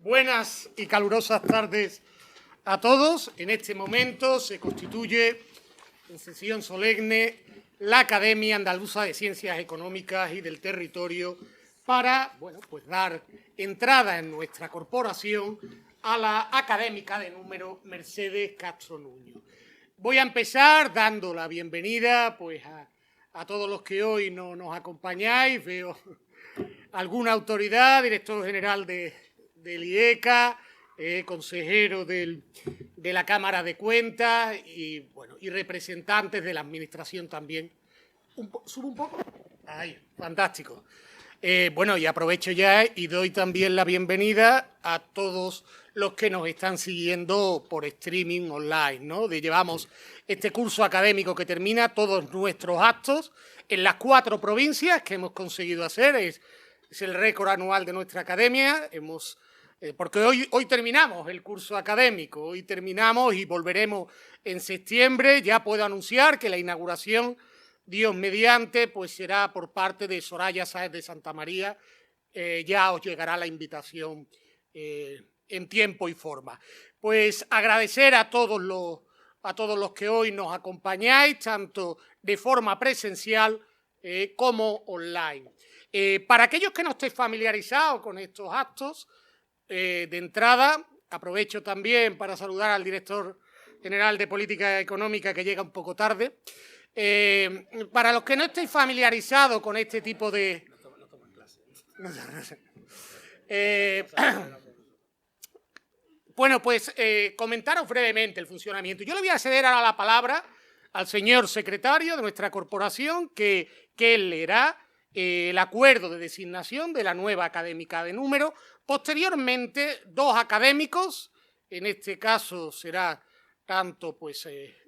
Buenas y calurosas tardes a todos. En este momento se constituye en sesión solemne la Academia Andaluza de Ciencias Económicas y del Territorio para dar entrada en nuestra corporación a la académica de número Mercedes Castro Nuño. Voy a empezar dando la bienvenida a todos los que hoy no nos acompañáis. Veo alguna autoridad, director general del IECA, consejero de la Cámara de Cuentas y representantes de la Administración también. ¿Subo un poco? Ahí, fantástico. Y aprovecho ya y doy también la bienvenida a todos los que nos están siguiendo por streaming online, ¿no? Llevamos este curso académico que termina todos nuestros actos en las 4 provincias que hemos conseguido hacer. Es el récord anual de nuestra academia. Porque hoy terminamos el curso académico, hoy terminamos y volveremos en septiembre. Ya puedo anunciar que la inauguración, Dios mediante, pues será por parte de Soraya Sáez de Santamaría. Ya os llegará la invitación en tiempo y forma. Pues agradecer a todos los que hoy nos acompañáis, tanto de forma presencial como online. Para aquellos que no estéis familiarizados con estos actos, de entrada, aprovecho también para saludar al director general de Política Económica, que llega un poco tarde. Para los que no estéis familiarizados con este tipo de... comentaros brevemente el funcionamiento. Yo le voy a ceder ahora la palabra al señor secretario de nuestra corporación, que él leerá el acuerdo de designación de la nueva académica de número. Posteriormente, 2 académicos, en este caso será tanto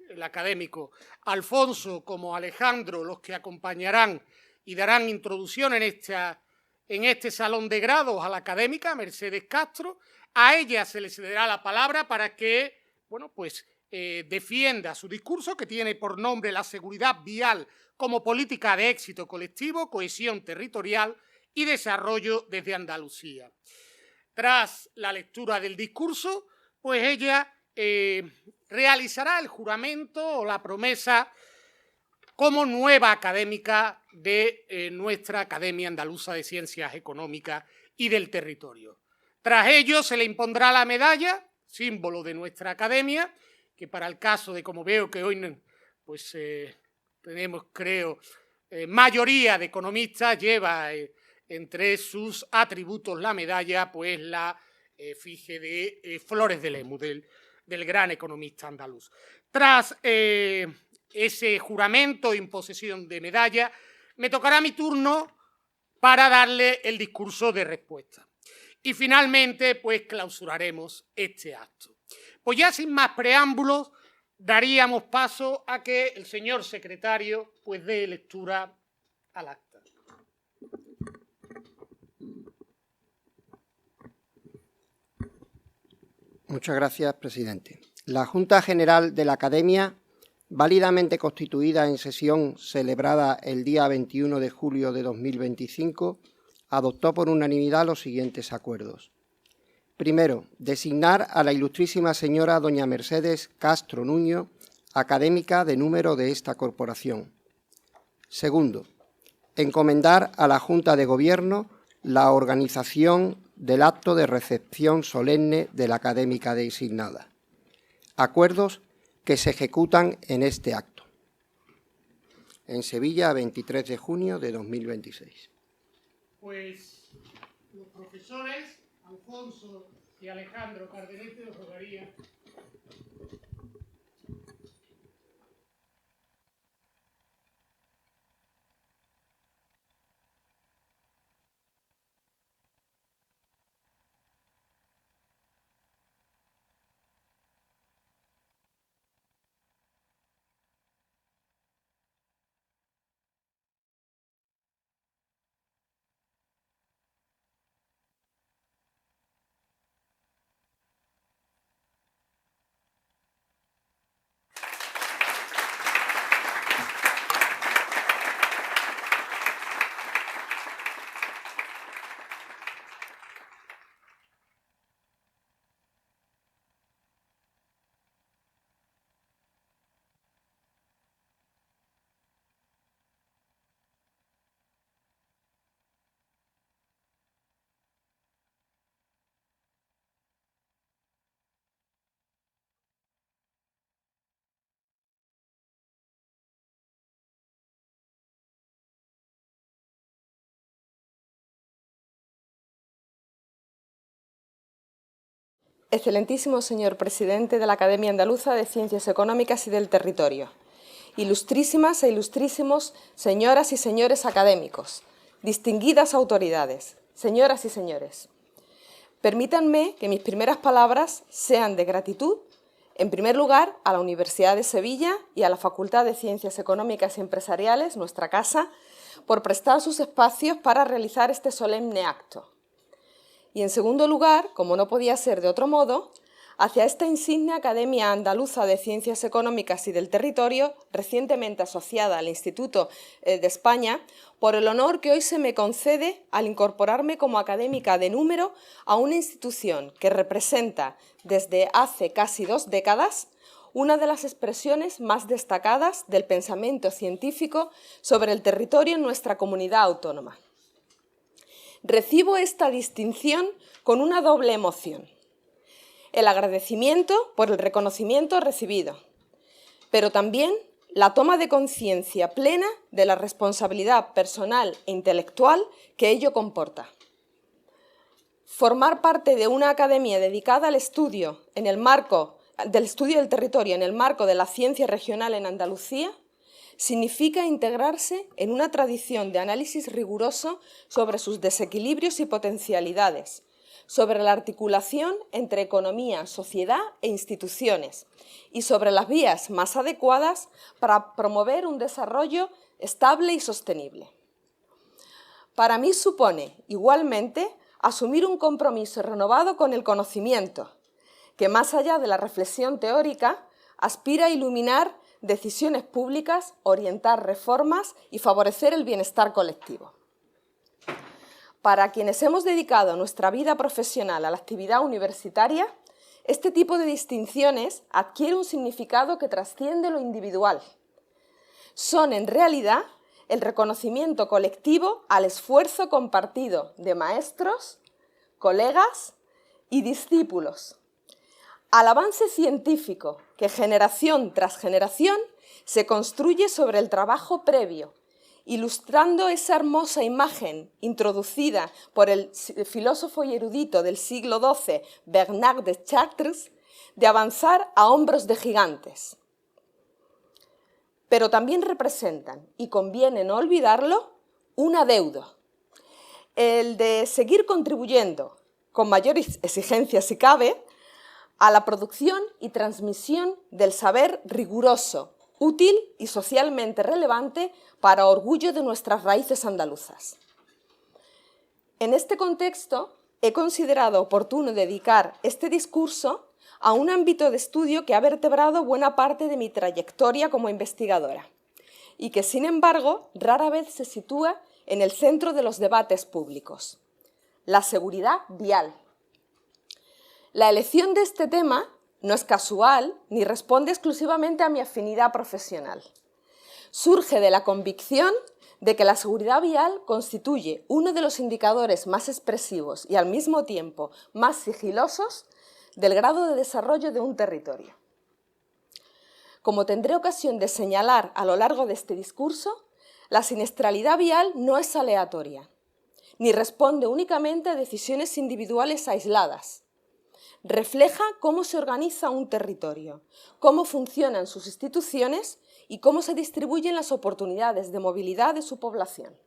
el académico Alfonso como Alejandro los que acompañarán y darán introducción en este salón de grados a la académica Mercedes Castro. A ella se le cederá la palabra para que defienda su discurso, que tiene por nombre la seguridad vial como política de éxito colectivo, cohesión territorial y desarrollo desde Andalucía. Tras la lectura del discurso, pues ella realizará el juramento o la promesa como nueva académica de nuestra Academia Andaluza de Ciencias Económicas y del Territorio. Tras ello se le impondrá la medalla, símbolo de nuestra academia, que para el caso de, como veo que hoy tenemos, creo, mayoría de economistas, lleva entre sus atributos la medalla, pues la efigie de Flores de Lemus, del gran economista andaluz. Tras ese juramento e imposición de medalla, me tocará mi turno para darle el discurso de respuesta. Y finalmente, pues clausuraremos este acto. Pues ya sin más preámbulos, daríamos paso a que el señor secretario pues dé lectura al acta. Muchas gracias, presidente. La Junta General de la Academia, válidamente constituida en sesión celebrada el día 21 de julio de 2025, adoptó por unanimidad los siguientes acuerdos. Primero, designar a la ilustrísima señora doña Mercedes Castro Nuño, académica de número de esta corporación. Segundo, encomendar a la Junta de Gobierno la organización del acto de recepción solemne de la académica designada. Acuerdos que se ejecutan en este acto. En Sevilla, 23 de junio de 2026. Pues los profesores Alfonso y Alejandro Cardenete os rogaría. Excelentísimo señor presidente de la Academia Andaluza de Ciencias Económicas y del Territorio, ilustrísimas e ilustrísimos señoras y señores académicos, distinguidas autoridades, señoras y señores, permítanme que mis primeras palabras sean de gratitud, en primer lugar, a la Universidad de Sevilla y a la Facultad de Ciencias Económicas y Empresariales, nuestra casa, por prestar sus espacios para realizar este solemne acto. Y en segundo lugar, como no podía ser de otro modo, hacia esta insigne Academia Andaluza de Ciencias Económicas y del Territorio, recientemente asociada al Instituto de España, por el honor que hoy se me concede al incorporarme como académica de número a una institución que representa desde hace casi 2 décadas una de las expresiones más destacadas del pensamiento científico sobre el territorio en nuestra comunidad autónoma. Recibo esta distinción con una doble emoción: el agradecimiento por el reconocimiento recibido, pero también la toma de conciencia plena de la responsabilidad personal e intelectual que ello comporta. Formar parte de una academia dedicada al estudio del territorio en el marco de la ciencia regional en Andalucía significa integrarse en una tradición de análisis riguroso sobre sus desequilibrios y potencialidades, sobre la articulación entre economía, sociedad e instituciones y sobre las vías más adecuadas para promover un desarrollo estable y sostenible. Para mí supone, igualmente, asumir un compromiso renovado con el conocimiento, que más allá de la reflexión teórica, aspira a iluminar decisiones públicas, orientar reformas y favorecer el bienestar colectivo. Para quienes hemos dedicado nuestra vida profesional a la actividad universitaria, este tipo de distinciones adquiere un significado que trasciende lo individual. Son, en realidad, el reconocimiento colectivo al esfuerzo compartido de maestros, colegas y discípulos, al avance científico que generación tras generación se construye sobre el trabajo previo, ilustrando esa hermosa imagen introducida por el filósofo y erudito del siglo XII, Bernard de Chartres, de avanzar a hombros de gigantes. Pero también representan, y conviene no olvidarlo, un adeudo, el de seguir contribuyendo, con mayor exigencia si cabe, a la producción y transmisión del saber riguroso, útil y socialmente relevante para orgullo de nuestras raíces andaluzas. En este contexto, he considerado oportuno dedicar este discurso a un ámbito de estudio que ha vertebrado buena parte de mi trayectoria como investigadora y que, sin embargo, rara vez se sitúa en el centro de los debates públicos: la seguridad vial. La elección de este tema no es casual ni responde exclusivamente a mi afinidad profesional. Surge de la convicción de que la seguridad vial constituye uno de los indicadores más expresivos y al mismo tiempo más sigilosos del grado de desarrollo de un territorio. Como tendré ocasión de señalar a lo largo de este discurso, la siniestralidad vial no es aleatoria, ni responde únicamente a decisiones individuales aisladas. Refleja cómo se organiza un territorio, cómo funcionan sus instituciones y cómo se distribuyen las oportunidades de movilidad de su población.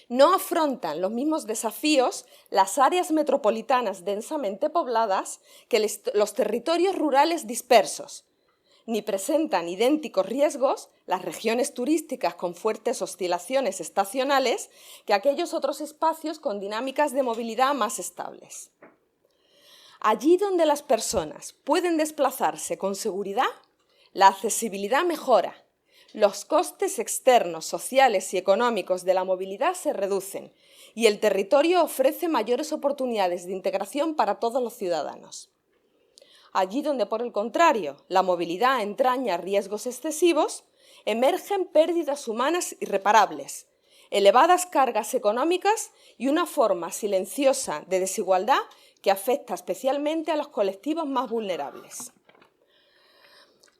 No afrontan los mismos desafíos las áreas metropolitanas densamente pobladas que los territorios rurales dispersos, ni presentan idénticos riesgos las regiones turísticas con fuertes oscilaciones estacionales que aquellos otros espacios con dinámicas de movilidad más estables. Allí donde las personas pueden desplazarse con seguridad, la accesibilidad mejora, los costes externos, sociales y económicos de la movilidad se reducen y el territorio ofrece mayores oportunidades de integración para todos los ciudadanos. Allí donde, por el contrario, la movilidad entraña riesgos excesivos, emergen pérdidas humanas irreparables, elevadas cargas económicas y una forma silenciosa de desigualdad que afecta especialmente a los colectivos más vulnerables.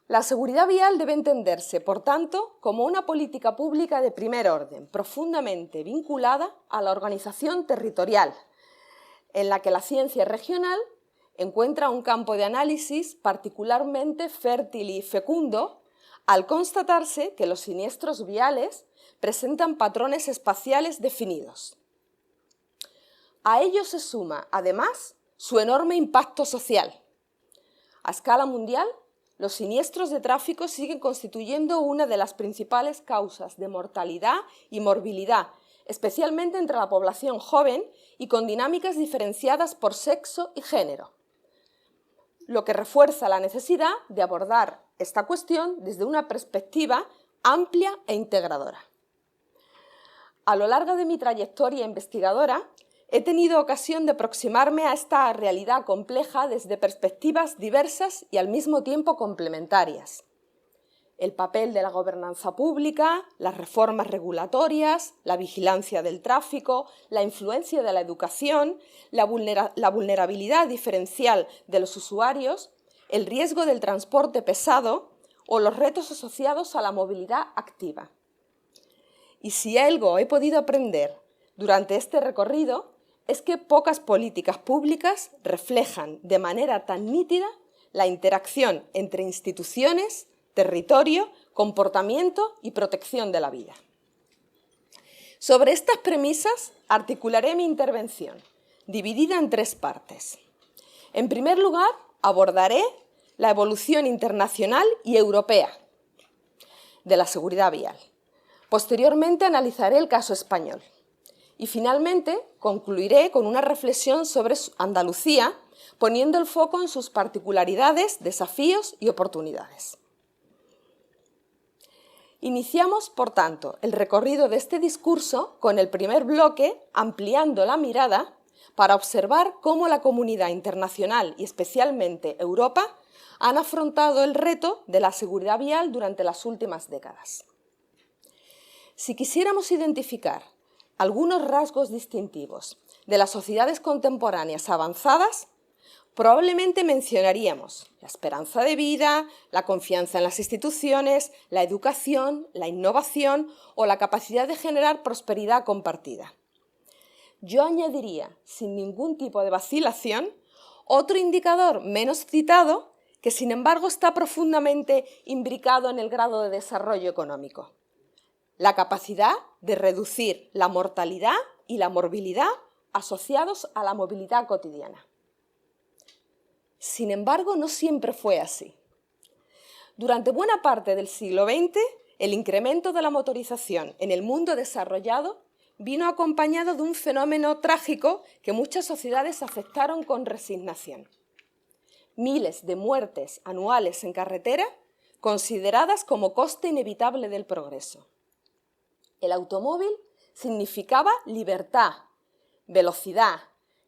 La seguridad vial debe entenderse, por tanto, como una política pública de primer orden, profundamente vinculada a la organización territorial, en la que la ciencia regional encuentra un campo de análisis particularmente fértil y fecundo al constatarse que los siniestros viales presentan patrones espaciales definidos. A ello se suma, además, su enorme impacto social. A escala mundial, los siniestros de tráfico siguen constituyendo una de las principales causas de mortalidad y morbilidad, especialmente entre la población joven y con dinámicas diferenciadas por sexo y género, lo que refuerza la necesidad de abordar esta cuestión desde una perspectiva amplia e integradora. A lo largo de mi trayectoria investigadora, he tenido ocasión de aproximarme a esta realidad compleja desde perspectivas diversas y al mismo tiempo complementarias. El papel de la gobernanza pública, las reformas regulatorias, la vigilancia del tráfico, la influencia de la educación, la vulnerabilidad diferencial de los usuarios, el riesgo del transporte pesado o los retos asociados a la movilidad activa. Y si algo he podido aprender durante este recorrido es que pocas políticas públicas reflejan de manera tan nítida la interacción entre instituciones, territorio, comportamiento y protección de la vida. Sobre estas premisas articularé mi intervención, dividida en 3 partes. En primer lugar, abordaré la evolución internacional y europea de la seguridad vial. Posteriormente analizaré el caso español. Y finalmente concluiré con una reflexión sobre Andalucía, poniendo el foco en sus particularidades, desafíos y oportunidades. Iniciamos, por tanto, el recorrido de este discurso con el primer bloque, ampliando la mirada para observar cómo la comunidad internacional y especialmente Europa han afrontado el reto de la seguridad vial durante las últimas décadas. Si quisiéramos identificar algunos rasgos distintivos de las sociedades contemporáneas avanzadas, probablemente mencionaríamos la esperanza de vida, la confianza en las instituciones, la educación, la innovación o la capacidad de generar prosperidad compartida. Yo añadiría, sin ningún tipo de vacilación, otro indicador menos citado que, sin embargo, está profundamente imbricado en el grado de desarrollo económico: la capacidad de reducir la mortalidad y la morbilidad asociados a la movilidad cotidiana. Sin embargo, no siempre fue así. Durante buena parte del siglo XX, el incremento de la motorización en el mundo desarrollado vino acompañado de un fenómeno trágico que muchas sociedades aceptaron con resignación: miles de muertes anuales en carretera consideradas como coste inevitable del progreso. El automóvil significaba libertad, velocidad,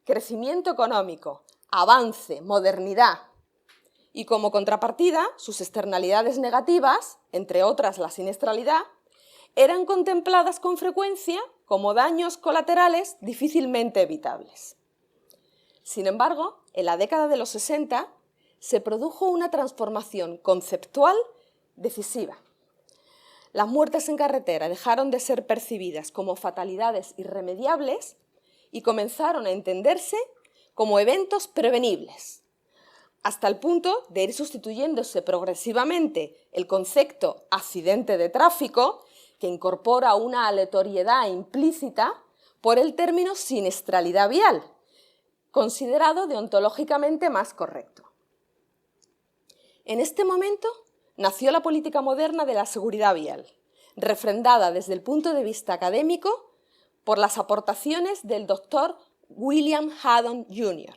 crecimiento económico, avance, modernidad. Y como contrapartida, sus externalidades negativas, entre otras la siniestralidad, eran contempladas con frecuencia como daños colaterales difícilmente evitables. Sin embargo, en la década de los 60 se produjo una transformación conceptual decisiva. Las muertes en carretera dejaron de ser percibidas como fatalidades irremediables y comenzaron a entenderse como eventos prevenibles, hasta el punto de ir sustituyéndose progresivamente el concepto accidente de tráfico, que incorpora una aleatoriedad implícita, por el término siniestralidad vial, considerado deontológicamente más correcto. En este momento nació la política moderna de la seguridad vial, refrendada desde el punto de vista académico por las aportaciones del doctor William Haddon Jr.,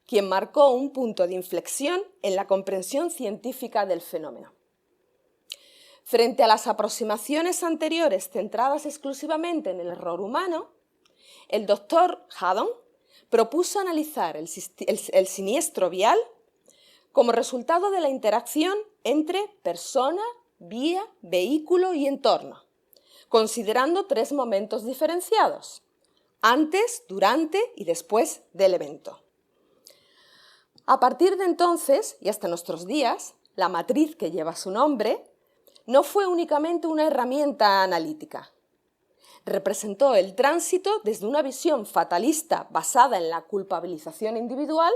quien marcó un punto de inflexión en la comprensión científica del fenómeno. Frente a las aproximaciones anteriores centradas exclusivamente en el error humano, el doctor Haddon propuso analizar el siniestro vial como resultado de la interacción entre persona, vía, vehículo y entorno, considerando 3 momentos diferenciados: antes, durante y después del evento. A partir de entonces y hasta nuestros días, la matriz que lleva su nombre no fue únicamente una herramienta analítica. Representó el tránsito desde una visión fatalista basada en la culpabilización individual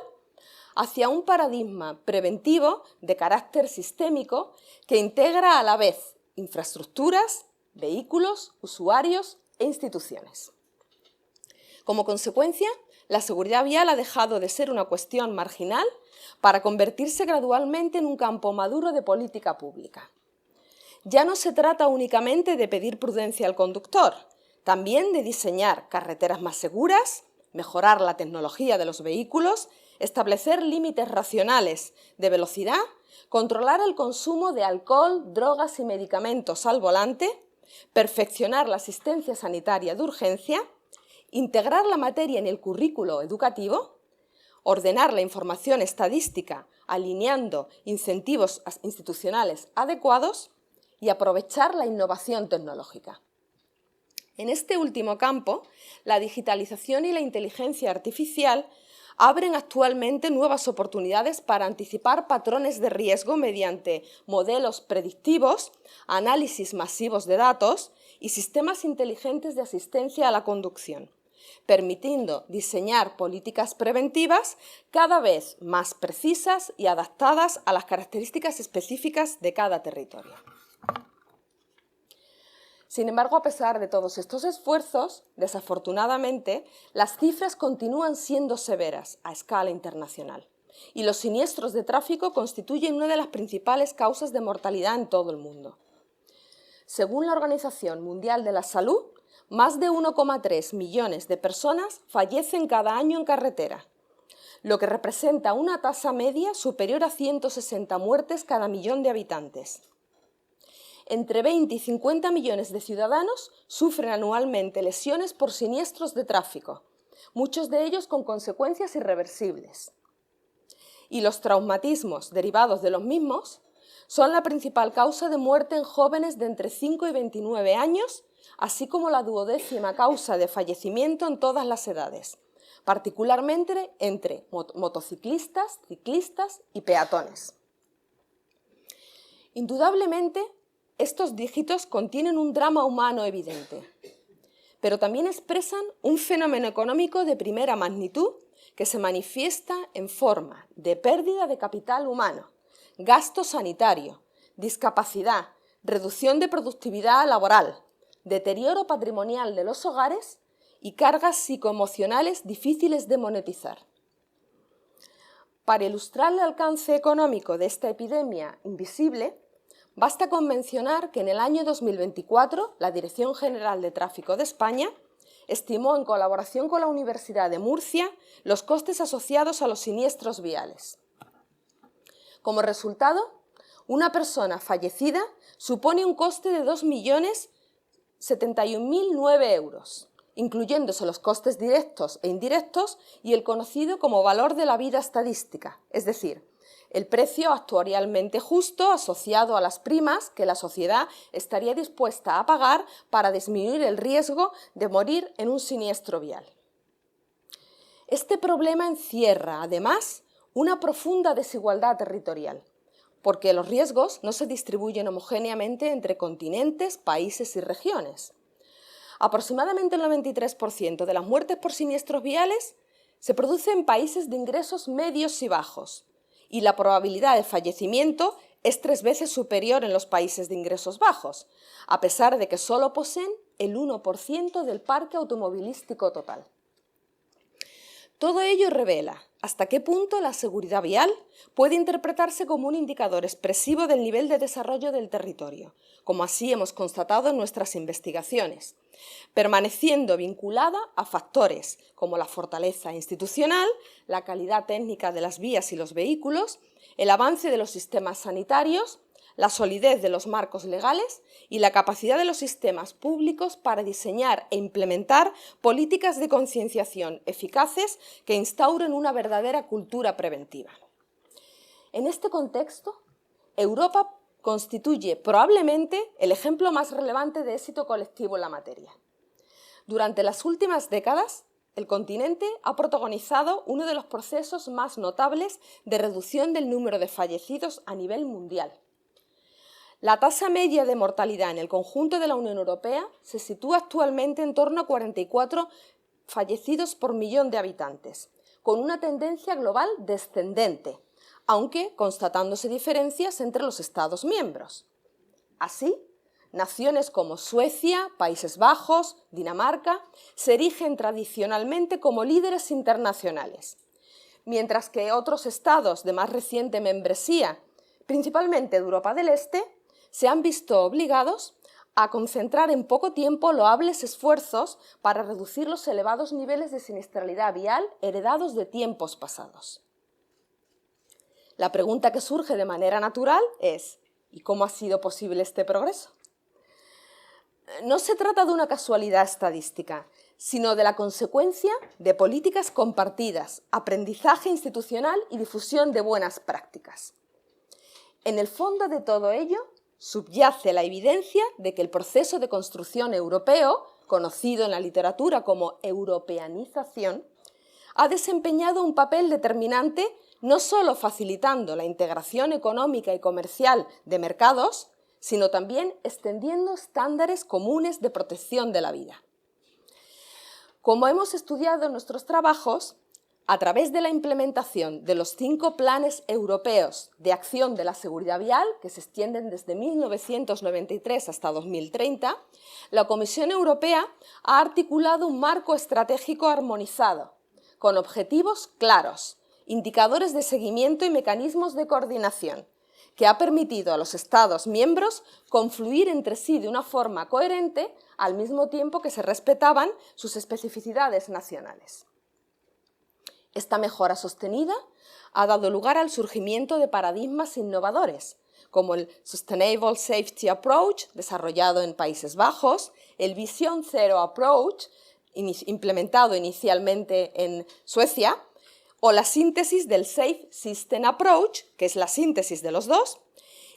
hacia un paradigma preventivo de carácter sistémico que integra a la vez infraestructuras, vehículos, usuarios e instituciones. Como consecuencia, la seguridad vial ha dejado de ser una cuestión marginal para convertirse gradualmente en un campo maduro de política pública. Ya no se trata únicamente de pedir prudencia al conductor, también de diseñar carreteras más seguras, mejorar la tecnología de los vehículos, establecer límites racionales de velocidad, controlar el consumo de alcohol, drogas y medicamentos al volante, perfeccionar la asistencia sanitaria de urgencia, integrar la materia en el currículo educativo, ordenar la información estadística alineando incentivos institucionales adecuados y aprovechar la innovación tecnológica. En este último campo, la digitalización y la inteligencia artificial abren actualmente nuevas oportunidades para anticipar patrones de riesgo mediante modelos predictivos, análisis masivos de datos y sistemas inteligentes de asistencia a la conducción, permitiendo diseñar políticas preventivas cada vez más precisas y adaptadas a las características específicas de cada territorio. Sin embargo, a pesar de todos estos esfuerzos, desafortunadamente, las cifras continúan siendo severas a escala internacional y los siniestros de tráfico constituyen una de las principales causas de mortalidad en todo el mundo. Según la Organización Mundial de la Salud, más de 1,3 millones de personas fallecen cada año en carretera, lo que representa una tasa media superior a 160 muertes cada millón de habitantes. Entre 20 y 50 millones de ciudadanos sufren anualmente lesiones por siniestros de tráfico, muchos de ellos con consecuencias irreversibles. Y los traumatismos derivados de los mismos son la principal causa de muerte en jóvenes de entre 5 y 29 años, así como la 12ª causa de fallecimiento en todas las edades, particularmente entre motociclistas, ciclistas y peatones. Indudablemente, estos dígitos contienen un drama humano evidente, pero también expresan un fenómeno económico de primera magnitud que se manifiesta en forma de pérdida de capital humano, gasto sanitario, discapacidad, reducción de productividad laboral, deterioro patrimonial de los hogares y cargas psicoemocionales difíciles de monetizar. Para ilustrar el alcance económico de esta epidemia invisible, basta con mencionar que en el año 2024 la Dirección General de Tráfico de España estimó en colaboración con la Universidad de Murcia los costes asociados a los siniestros viales. Como resultado, una persona fallecida supone un coste de 2.071.009 euros, incluyéndose los costes directos e indirectos y el conocido como valor de la vida estadística, es decir, el precio actuarialmente justo asociado a las primas que la sociedad estaría dispuesta a pagar para disminuir el riesgo de morir en un siniestro vial. Este problema encierra, además, una profunda desigualdad territorial, porque los riesgos no se distribuyen homogéneamente entre continentes, países y regiones. Aproximadamente el 93% de las muertes por siniestros viales se produce en países de ingresos medios y bajos, y la probabilidad de fallecimiento es 3 veces superior en los países de ingresos bajos, a pesar de que solo poseen el 1% del parque automovilístico total. Todo ello revela hasta qué punto la seguridad vial puede interpretarse como un indicador expresivo del nivel de desarrollo del territorio, como así hemos constatado en nuestras investigaciones, permaneciendo vinculada a factores como la fortaleza institucional, la calidad técnica de las vías y los vehículos, el avance de los sistemas sanitarios, la solidez de los marcos legales y la capacidad de los sistemas públicos para diseñar e implementar políticas de concienciación eficaces que instauren una verdadera cultura preventiva. En este contexto, Europa constituye probablemente el ejemplo más relevante de éxito colectivo en la materia. Durante las últimas décadas, el continente ha protagonizado uno de los procesos más notables de reducción del número de fallecidos a nivel mundial. La tasa media de mortalidad en el conjunto de la Unión Europea se sitúa actualmente en torno a 44 fallecidos por millón de habitantes, con una tendencia global descendente, aunque constatándose diferencias entre los Estados miembros. Así, naciones como Suecia, Países Bajos, Dinamarca, se erigen tradicionalmente como líderes internacionales, mientras que otros estados de más reciente membresía, principalmente de Europa del Este, se han visto obligados a concentrar en poco tiempo loables esfuerzos para reducir los elevados niveles de siniestralidad vial heredados de tiempos pasados. La pregunta que surge de manera natural es: ¿y cómo ha sido posible este progreso? No se trata de una casualidad estadística, sino de la consecuencia de políticas compartidas, aprendizaje institucional y difusión de buenas prácticas. En el fondo de todo ello subyace la evidencia de que el proceso de construcción europeo, conocido en la literatura como europeanización, ha desempeñado un papel determinante no solo facilitando la integración económica y comercial de mercados, sino también extendiendo estándares comunes de protección de la vida. Como hemos estudiado en nuestros trabajos, a través de la implementación de los 5 planes europeos de acción de la seguridad vial, que se extienden desde 1993 hasta 2030, la Comisión Europea ha articulado un marco estratégico armonizado, con objetivos claros, indicadores de seguimiento y mecanismos de coordinación, que ha permitido a los Estados miembros confluir entre sí de una forma coherente, al mismo tiempo que se respetaban sus especificidades nacionales. Esta mejora sostenida ha dado lugar al surgimiento de paradigmas innovadores, como el Sustainable Safety Approach, desarrollado en Países Bajos, el Vision Zero Approach, implementado inicialmente en Suecia, o la síntesis del Safe System Approach, que es la síntesis de los dos,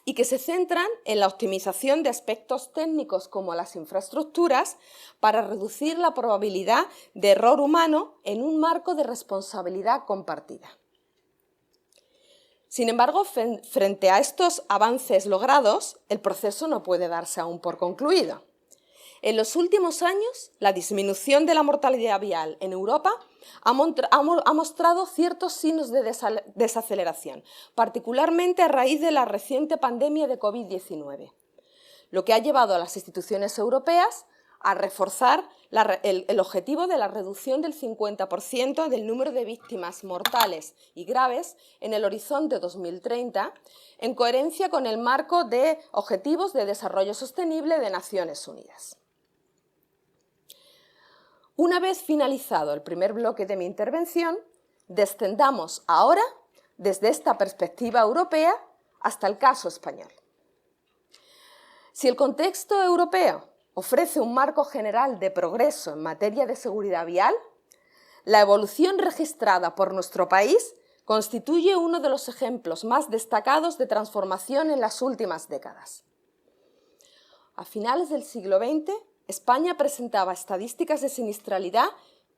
y que se centran en la optimización de aspectos técnicos como las infraestructuras para reducir la probabilidad de error humano en un marco de responsabilidad compartida. Sin embargo, frente a estos avances logrados, el proceso no puede darse aún por concluido. En los últimos años, la disminución de la mortalidad vial en Europa ha mostrado ciertos signos de desaceleración, particularmente a raíz de la reciente pandemia de COVID-19, lo que ha llevado a las instituciones europeas a reforzar el objetivo de la reducción del 50% del número de víctimas mortales y graves en el horizonte 2030, en coherencia con el marco de Objetivos de Desarrollo Sostenible de Naciones Unidas. Una vez finalizado el primer bloque de mi intervención, descendamos ahora desde esta perspectiva europea hasta el caso español. Si el contexto europeo ofrece un marco general de progreso en materia de seguridad vial, la evolución registrada por nuestro país constituye uno de los ejemplos más destacados de transformación en las últimas décadas. A finales del siglo XX, España presentaba estadísticas de siniestralidad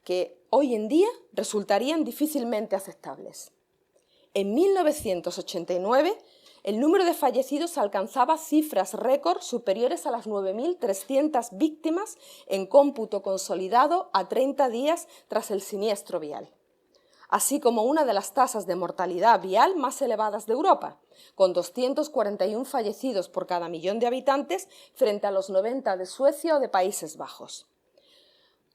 que hoy en día resultarían difícilmente aceptables. En 1989, el número de fallecidos alcanzaba cifras récord superiores a las 9.300 víctimas en cómputo consolidado a 30 días tras el siniestro vial, así como una de las tasas de mortalidad vial más elevadas de Europa, con 241 fallecidos por cada millón de habitantes frente a los 90 de Suecia o de Países Bajos.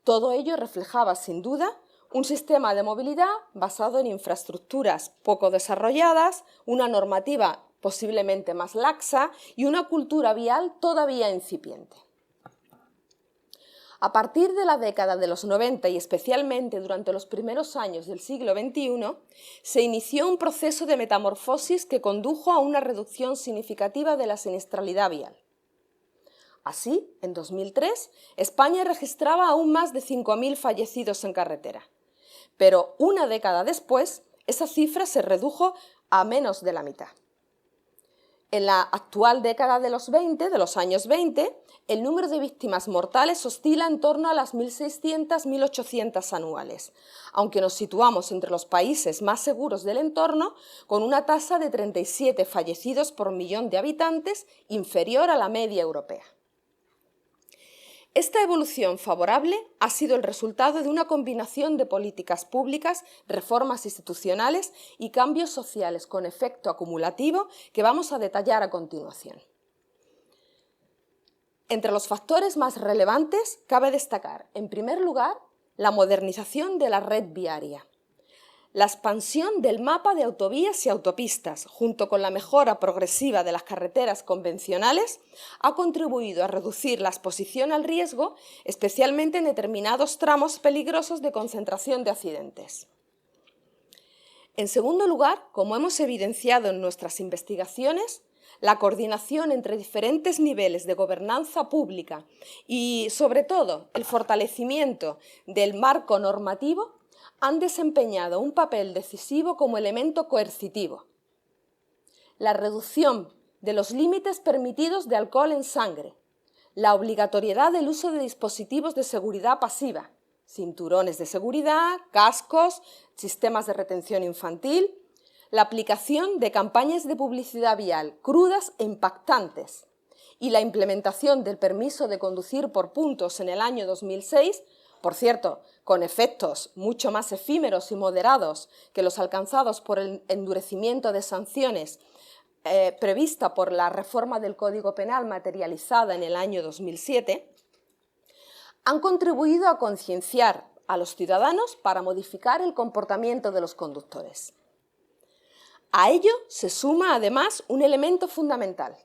Todo ello reflejaba, sin duda, un sistema de movilidad basado en infraestructuras poco desarrolladas, una normativa posiblemente más laxa y una cultura vial todavía incipiente. A partir de la década de los 90 y especialmente durante los primeros años del siglo XXI, se inició un proceso de metamorfosis que condujo a una reducción significativa de la siniestralidad vial. Así, en 2003, España registraba aún más de 5.000 fallecidos en carretera, pero una década después, esa cifra se redujo a menos de la mitad. En la actual década de los años 20, el número de víctimas mortales oscila en torno a las 1.600-1.800 anuales, aunque nos situamos entre los países más seguros del entorno, con una tasa de 37 fallecidos por millón de habitantes inferior a la media europea. Esta evolución favorable ha sido el resultado de una combinación de políticas públicas, reformas institucionales y cambios sociales con efecto acumulativo que vamos a detallar a continuación. Entre los factores más relevantes cabe destacar, en primer lugar, la modernización de la red viaria. La expansión del mapa de autovías y autopistas, junto con la mejora progresiva de las carreteras convencionales, ha contribuido a reducir la exposición al riesgo, especialmente en determinados tramos peligrosos de concentración de accidentes. En segundo lugar, como hemos evidenciado en nuestras investigaciones, la coordinación entre diferentes niveles de gobernanza pública y, sobre todo, el fortalecimiento del marco normativo han desempeñado un papel decisivo como elemento coercitivo. La reducción de los límites permitidos de alcohol en sangre, la obligatoriedad del uso de dispositivos de seguridad pasiva, cinturones de seguridad, cascos, sistemas de retención infantil, la aplicación de campañas de publicidad vial crudas e impactantes y la implementación del permiso de conducir por puntos en el año 2006, por cierto, con efectos mucho más efímeros y moderados que los alcanzados por el endurecimiento de sanciones prevista por la reforma del Código Penal materializada en el año 2007, han contribuido a concienciar a los ciudadanos para modificar el comportamiento de los conductores. A ello se suma además un elemento fundamental: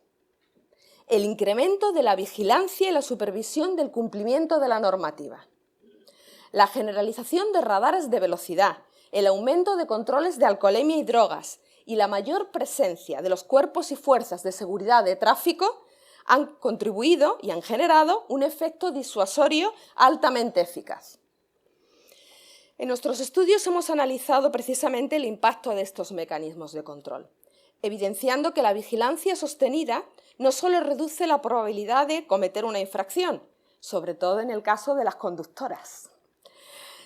el incremento de la vigilancia y la supervisión del cumplimiento de la normativa. La generalización de radares de velocidad, el aumento de controles de alcoholemia y drogas y la mayor presencia de los cuerpos y fuerzas de seguridad de tráfico han contribuido y han generado un efecto disuasorio altamente eficaz. En nuestros estudios hemos analizado precisamente el impacto de estos mecanismos de control, evidenciando que la vigilancia sostenida no solo reduce la probabilidad de cometer una infracción, sobre todo en el caso de las conductoras,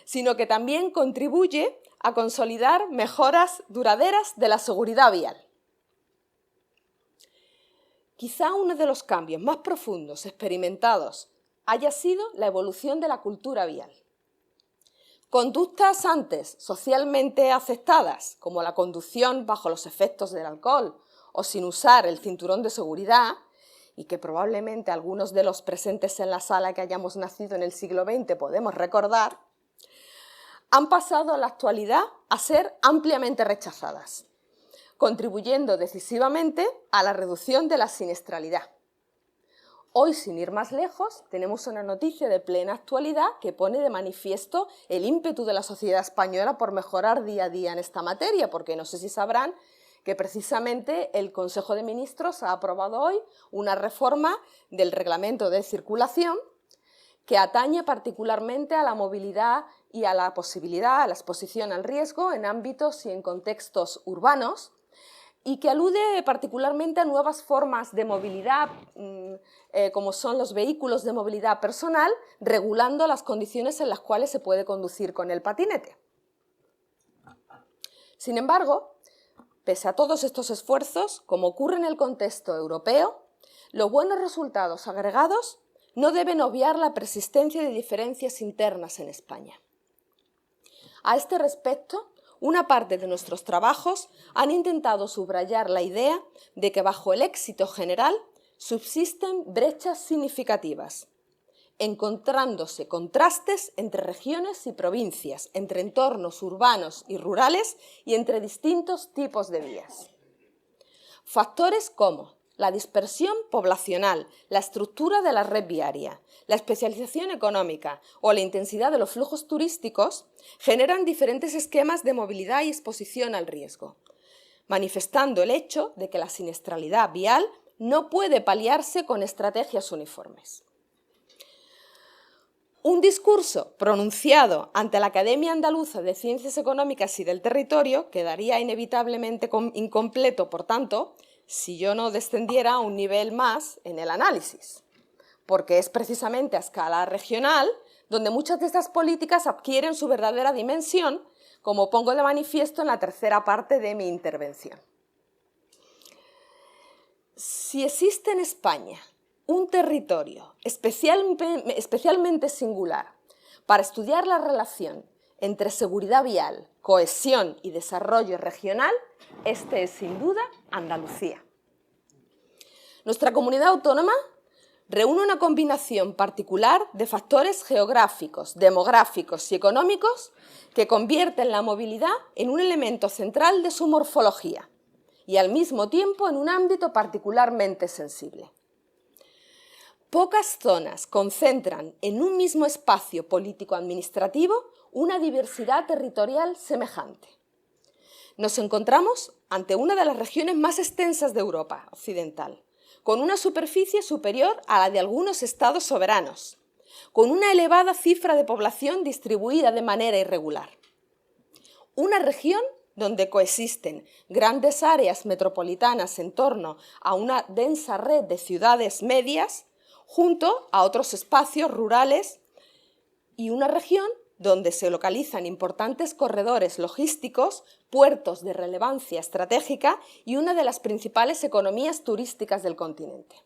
sino que también contribuye a consolidar mejoras duraderas de la seguridad vial. Quizá uno de los cambios más profundos experimentados haya sido la evolución de la cultura vial. Conductas antes socialmente aceptadas, como la conducción bajo los efectos del alcohol o sin usar el cinturón de seguridad, y que probablemente algunos de los presentes en la sala que hayamos nacido en el siglo XX podemos recordar, han pasado en la actualidad a ser ampliamente rechazadas, contribuyendo decisivamente a la reducción de la siniestralidad. Hoy, sin ir más lejos, tenemos una noticia de plena actualidad que pone de manifiesto el ímpetu de la sociedad española por mejorar día a día en esta materia, porque no sé si sabrán que precisamente el Consejo de Ministros ha aprobado hoy una reforma del Reglamento de Circulación que atañe particularmente a la movilidad y a la posibilidad, a la exposición al riesgo en ámbitos y en contextos urbanos, y que alude particularmente a nuevas formas de movilidad, como son los vehículos de movilidad personal, regulando las condiciones en las cuales se puede conducir con el patinete. Sin embargo, pese a todos estos esfuerzos, como ocurre en el contexto europeo, los buenos resultados agregados no deben obviar la persistencia de diferencias internas en España. A este respecto, una parte de nuestros trabajos han intentado subrayar la idea de que bajo el éxito general subsisten brechas significativas, encontrándose contrastes entre regiones y provincias, entre entornos urbanos y rurales y entre distintos tipos de vías. Factores como la dispersión poblacional, la estructura de la red viaria, la especialización económica o la intensidad de los flujos turísticos generan diferentes esquemas de movilidad y exposición al riesgo, manifestando el hecho de que la siniestralidad vial no puede paliarse con estrategias uniformes. Un discurso pronunciado ante la Academia Andaluza de Ciencias Económicas y del Territorio quedaría inevitablemente incompleto, por tanto, si yo no descendiera a un nivel más en el análisis, porque es precisamente a escala regional donde muchas de estas políticas adquieren su verdadera dimensión, como pongo de manifiesto en la tercera parte de mi intervención. Si existe en España un territorio especialmente singular para estudiar la relación entre seguridad vial, cohesión y desarrollo regional, este es sin duda Andalucía. Nuestra comunidad autónoma reúne una combinación particular de factores geográficos, demográficos y económicos que convierten la movilidad en un elemento central de su morfología y al mismo tiempo en un ámbito particularmente sensible. Pocas zonas concentran en un mismo espacio político-administrativo una diversidad territorial semejante. Nos encontramos ante una de las regiones más extensas de Europa occidental, con una superficie superior a la de algunos estados soberanos, con una elevada cifra de población distribuida de manera irregular. Una región donde coexisten grandes áreas metropolitanas en torno a una densa red de ciudades medias, junto a otros espacios rurales, y una región donde se localizan importantes corredores logísticos, puertos de relevancia estratégica y una de las principales economías turísticas del continente.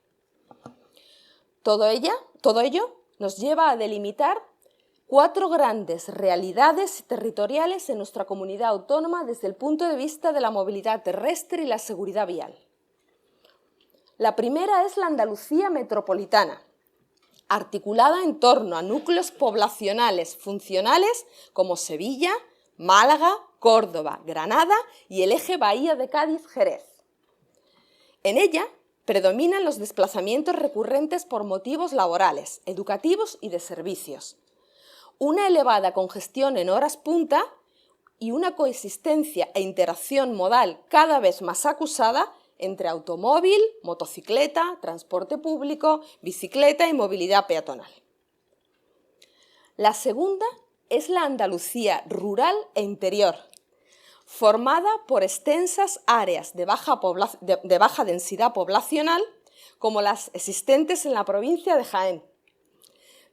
Todo ello nos lleva a delimitar 4 grandes realidades territoriales en nuestra comunidad autónoma desde el punto de vista de la movilidad terrestre y la seguridad vial. La primera es la Andalucía metropolitana, articulada en torno a núcleos poblacionales funcionales como Sevilla, Málaga, Córdoba, Granada y el eje Bahía de Cádiz-Jerez. En ella predominan los desplazamientos recurrentes por motivos laborales, educativos y de servicios, una elevada congestión en horas punta y una coexistencia e interacción modal cada vez más acusada entre automóvil, motocicleta, transporte público, bicicleta y movilidad peatonal. La segunda es la Andalucía rural e interior, formada por extensas áreas de baja densidad poblacional, como las existentes en la provincia de Jaén,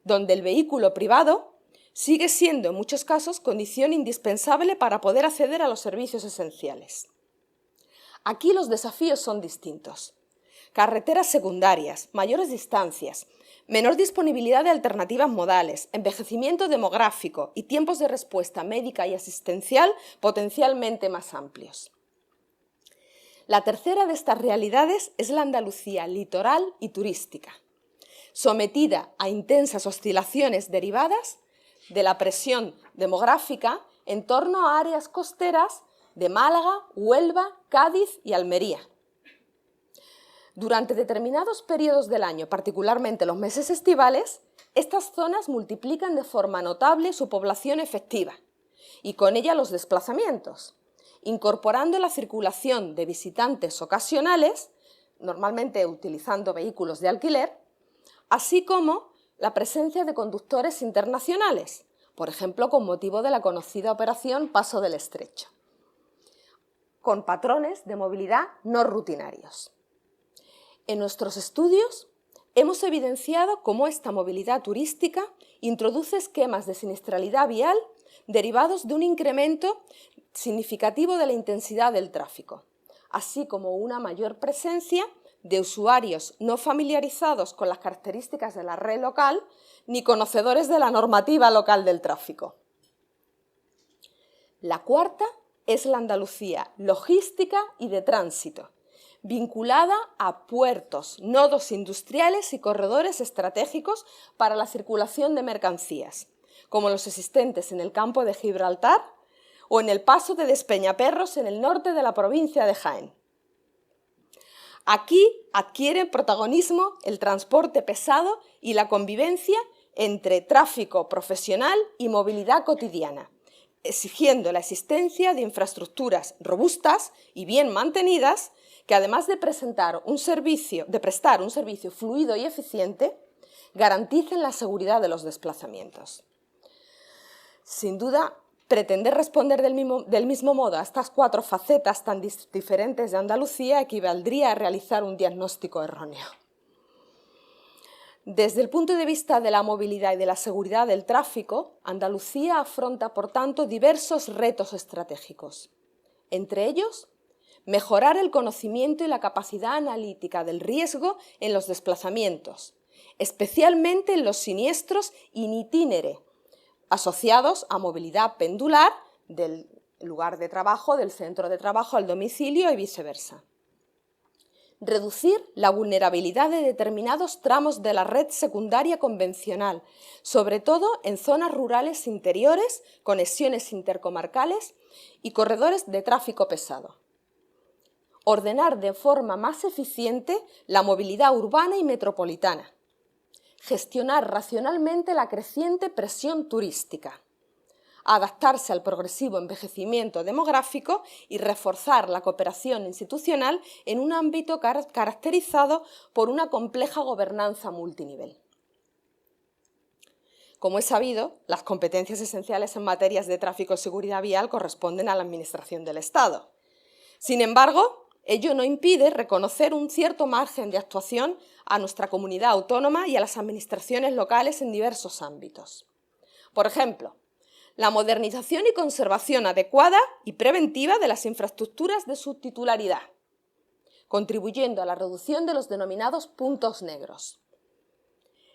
donde el vehículo privado sigue siendo en muchos casos condición indispensable para poder acceder a los servicios esenciales. Aquí los desafíos son distintos. Carreteras secundarias, mayores distancias, menor disponibilidad de alternativas modales, envejecimiento demográfico y tiempos de respuesta médica y asistencial potencialmente más amplios. La tercera de estas realidades es la Andalucía litoral y turística, sometida a intensas oscilaciones derivadas de la presión demográfica en torno a áreas costeras de Málaga, Huelva, Cádiz y Almería. Durante determinados periodos del año, particularmente los meses estivales, estas zonas multiplican de forma notable su población efectiva y con ella los desplazamientos, incorporando la circulación de visitantes ocasionales, normalmente utilizando vehículos de alquiler, así como la presencia de conductores internacionales, por ejemplo, con motivo de la conocida operación Paso del Estrecho, con patrones de movilidad no rutinarios. En nuestros estudios hemos evidenciado cómo esta movilidad turística introduce esquemas de siniestralidad vial derivados de un incremento significativo de la intensidad del tráfico, así como una mayor presencia de usuarios no familiarizados con las características de la red local ni conocedores de la normativa local del tráfico. La cuarta es la Andalucía logística y de tránsito, vinculada a puertos, nodos industriales y corredores estratégicos para la circulación de mercancías, como los existentes en el campo de Gibraltar o en el paso de Despeñaperros en el norte de la provincia de Jaén. Aquí adquieren protagonismo el transporte pesado y la convivencia entre tráfico profesional y movilidad cotidiana, exigiendo la existencia de infraestructuras robustas y bien mantenidas que, además de prestar un servicio fluido y eficiente, garanticen la seguridad de los desplazamientos. Sin duda, pretender responder del mismo modo a estas 4 facetas tan diferentes de Andalucía equivaldría a realizar un diagnóstico erróneo. Desde el punto de vista de la movilidad y de la seguridad del tráfico, Andalucía afronta, por tanto, diversos retos estratégicos. Entre ellos, mejorar el conocimiento y la capacidad analítica del riesgo en los desplazamientos, especialmente en los siniestros in itinere, asociados a movilidad pendular del lugar de trabajo, del centro de trabajo al domicilio y viceversa. Reducir la vulnerabilidad de determinados tramos de la red secundaria convencional, sobre todo en zonas rurales interiores, conexiones intercomarcales y corredores de tráfico pesado. Ordenar de forma más eficiente la movilidad urbana y metropolitana. Gestionar racionalmente la creciente presión turística. Adaptarse al progresivo envejecimiento demográfico y reforzar la cooperación institucional en un ámbito caracterizado por una compleja gobernanza multinivel. Como es sabido, las competencias esenciales en materias de tráfico y seguridad vial corresponden a la Administración del Estado. Sin embargo, ello no impide reconocer un cierto margen de actuación a nuestra comunidad autónoma y a las administraciones locales en diversos ámbitos. Por ejemplo, la modernización y conservación adecuada y preventiva de las infraestructuras de su titularidad, contribuyendo a la reducción de los denominados puntos negros.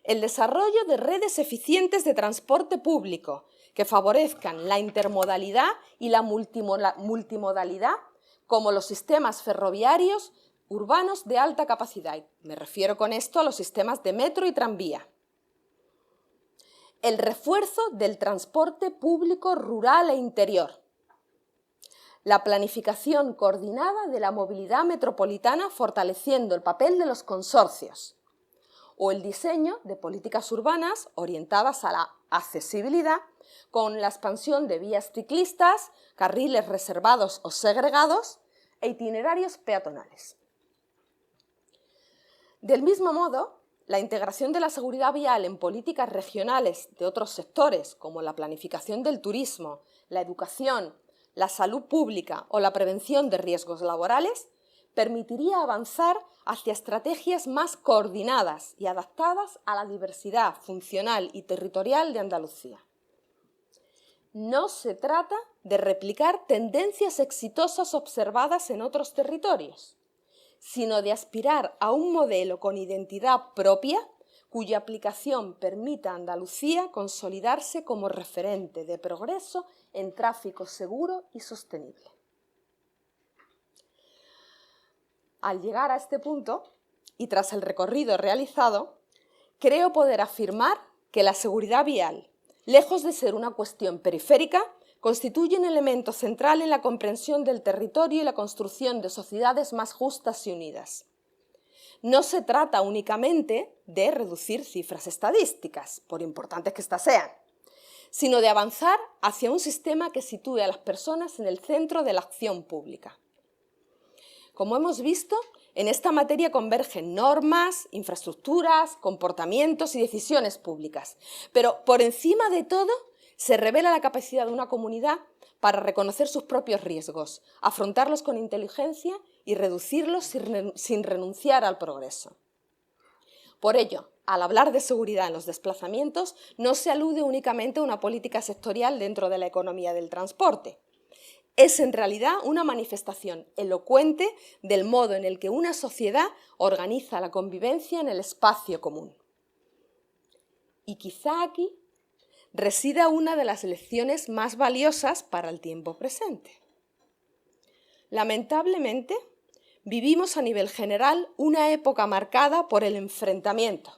El desarrollo de redes eficientes de transporte público que favorezcan la intermodalidad y la multimodalidad, como los sistemas ferroviarios urbanos de alta capacidad. Me refiero con esto a los sistemas de metro y tranvía. El refuerzo del transporte público rural e interior. La planificación coordinada de la movilidad metropolitana fortaleciendo el papel de los consorcios. O el diseño de políticas urbanas orientadas a la accesibilidad con la expansión de vías ciclistas, carriles reservados o segregados e itinerarios peatonales. Del mismo modo, la integración de la seguridad vial en políticas regionales de otros sectores, como la planificación del turismo, la educación, la salud pública o la prevención de riesgos laborales, permitiría avanzar hacia estrategias más coordinadas y adaptadas a la diversidad funcional y territorial de Andalucía. No se trata de replicar tendencias exitosas observadas en otros territorios, sino de aspirar a un modelo con identidad propia cuya aplicación permita a Andalucía consolidarse como referente de progreso en tráfico seguro y sostenible. Al llegar a este punto, y tras el recorrido realizado, creo poder afirmar que la seguridad vial, lejos de ser una cuestión periférica, constituye un elemento central en la comprensión del territorio y la construcción de sociedades más justas y unidas. No se trata únicamente de reducir cifras estadísticas, por importantes que éstas sean, sino de avanzar hacia un sistema que sitúe a las personas en el centro de la acción pública. Como hemos visto, en esta materia convergen normas, infraestructuras, comportamientos y decisiones públicas, pero por encima de todo se revela la capacidad de una comunidad para reconocer sus propios riesgos, afrontarlos con inteligencia y reducirlos sin renunciar al progreso. Por ello, al hablar de seguridad en los desplazamientos, no se alude únicamente a una política sectorial dentro de la economía del transporte. Es en realidad una manifestación elocuente del modo en el que una sociedad organiza la convivencia en el espacio común. Y quizá aquí resida una de las lecciones más valiosas para el tiempo presente. Lamentablemente, vivimos a nivel general una época marcada por el enfrentamiento,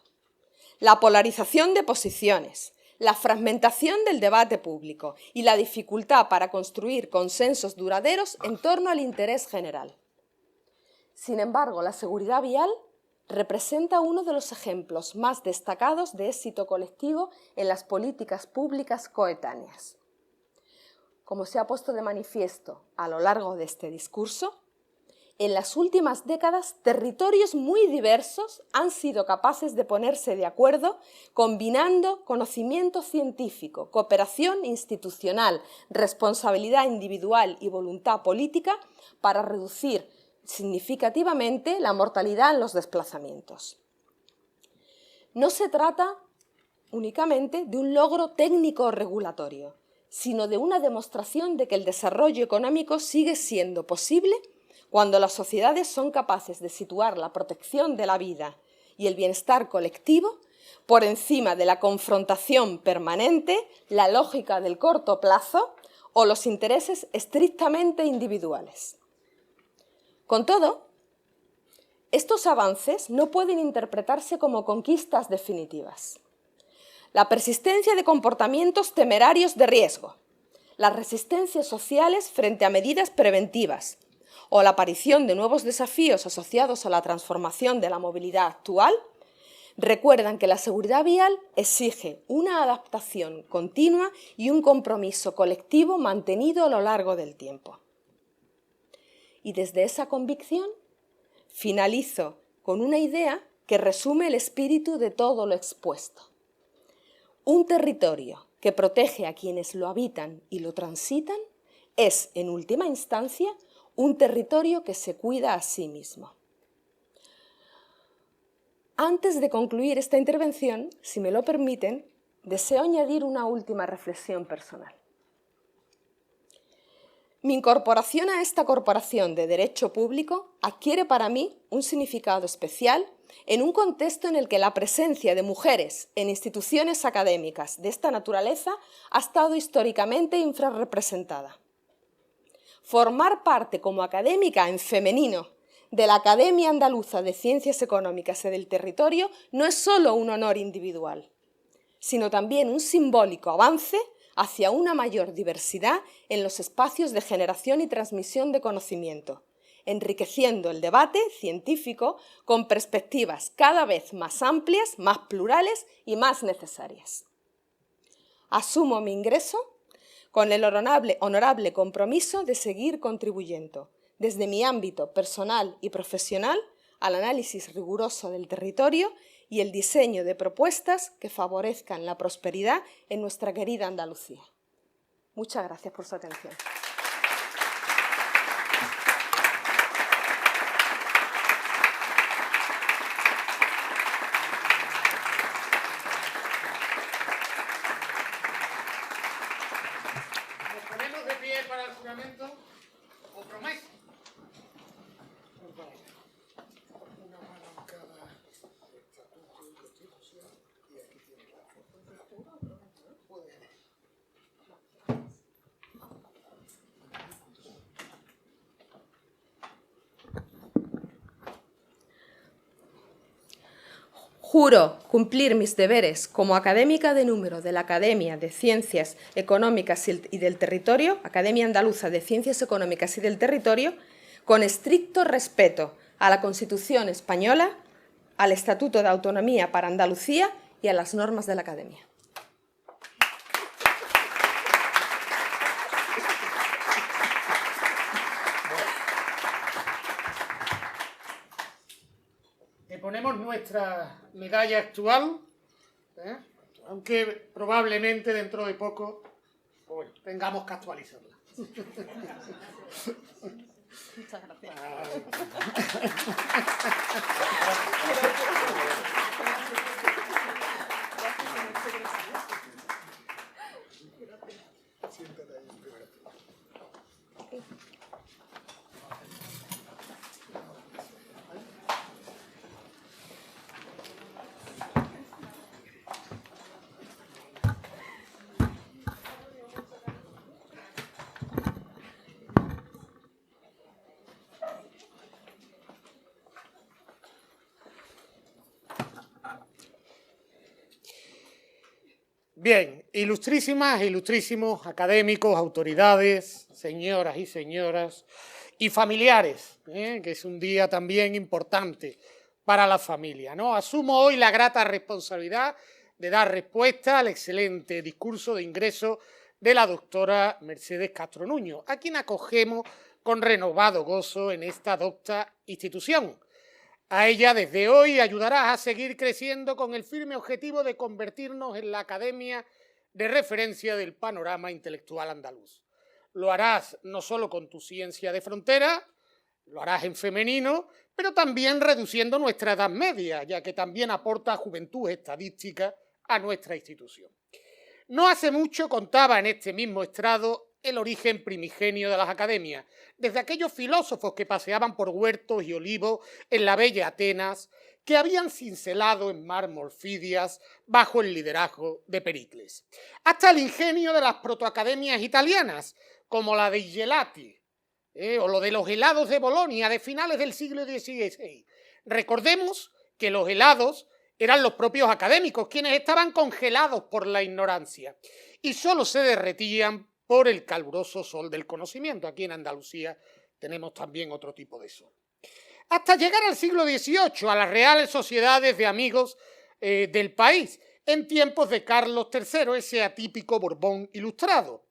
la polarización de posiciones, la fragmentación del debate público y la dificultad para construir consensos duraderos en torno al interés general. Sin embargo, la seguridad vial representa uno de los ejemplos más destacados de éxito colectivo en las políticas públicas coetáneas. Como se ha puesto de manifiesto a lo largo de este discurso, en las últimas décadas territorios muy diversos han sido capaces de ponerse de acuerdo combinando conocimiento científico, cooperación institucional, responsabilidad individual y voluntad política para reducir significativamente la mortalidad en los desplazamientos. No se trata únicamente de un logro técnico o regulatorio, sino de una demostración de que el desarrollo económico sigue siendo posible Cuando las sociedades son capaces de situar la protección de la vida y el bienestar colectivo por encima de la confrontación permanente, la lógica del corto plazo o los intereses estrictamente individuales. Con todo, estos avances no pueden interpretarse como conquistas definitivas. La persistencia de comportamientos temerarios de riesgo, las resistencias sociales frente a medidas preventivas o la aparición de nuevos desafíos asociados a la transformación de la movilidad actual, recuerdan que la seguridad vial exige una adaptación continua y un compromiso colectivo mantenido a lo largo del tiempo. Y desde esa convicción, finalizo con una idea que resume el espíritu de todo lo expuesto. Un territorio que protege a quienes lo habitan y lo transitan es, en última instancia, un territorio que se cuida a sí mismo. Antes de concluir esta intervención, si me lo permiten, deseo añadir una última reflexión personal. Mi incorporación a esta corporación de derecho público adquiere para mí un significado especial en un contexto en el que la presencia de mujeres en instituciones académicas de esta naturaleza ha estado históricamente infrarrepresentada. Formar parte como académica en femenino de la Academia Andaluza de Ciencias Económicas y del Territorio no es solo un honor individual, sino también un simbólico avance hacia una mayor diversidad en los espacios de generación y transmisión de conocimiento, enriqueciendo el debate científico con perspectivas cada vez más amplias, más plurales y más necesarias. Asumo mi ingreso con el honorable compromiso de seguir contribuyendo desde mi ámbito personal y profesional al análisis riguroso del territorio y el diseño de propuestas que favorezcan la prosperidad en nuestra querida Andalucía. Muchas gracias por su atención. Nos ponemos de pie para el juramento o promesa. Una mano en cada estatuto y constitución y aquí tiene la foto. Juro cumplir mis deberes como académica de número de la Academia de Ciencias Económicas y del Territorio, Academia Andaluza de Ciencias Económicas y del Territorio, con estricto respeto a la Constitución española, al Estatuto de Autonomía para Andalucía y a las normas de la Academia. Le ponemos nuestra medalla actual, aunque probablemente dentro de poco tengamos que actualizarla. Muchas gracias. Bien, ilustrísimas e ilustrísimos académicos, autoridades, señoras y familiares, que es un día también importante para la familia, ¿no? Asumo hoy la grata responsabilidad de dar respuesta al excelente discurso de ingreso de la doctora Mercedes Castro Nuño, a quien acogemos con renovado gozo en esta docta institución. A ella desde hoy ayudarás a seguir creciendo con el firme objetivo de convertirnos en la academia de referencia del panorama intelectual andaluz. Lo harás no solo con tu ciencia de frontera, lo harás en femenino, pero también reduciendo nuestra edad media, ya que también aporta juventud estadística a nuestra institución. No hace mucho contaba en este mismo estrado el origen primigenio de las academias, desde aquellos filósofos que paseaban por huertos y olivos en la bella Atenas, que habían cincelado en mármol Fidias bajo el liderazgo de Pericles, hasta el ingenio de las protoacademias italianas, como la de i Gelati, o lo de los helados de Bolonia de finales del siglo XVI. Recordemos que los helados eran los propios académicos, quienes estaban congelados por la ignorancia y solo se derretían por el caluroso sol del conocimiento. Aquí en Andalucía tenemos también otro tipo de sol. Hasta llegar al siglo XVIII, a las reales sociedades de amigos del país, en tiempos de Carlos III, ese atípico Borbón ilustrado.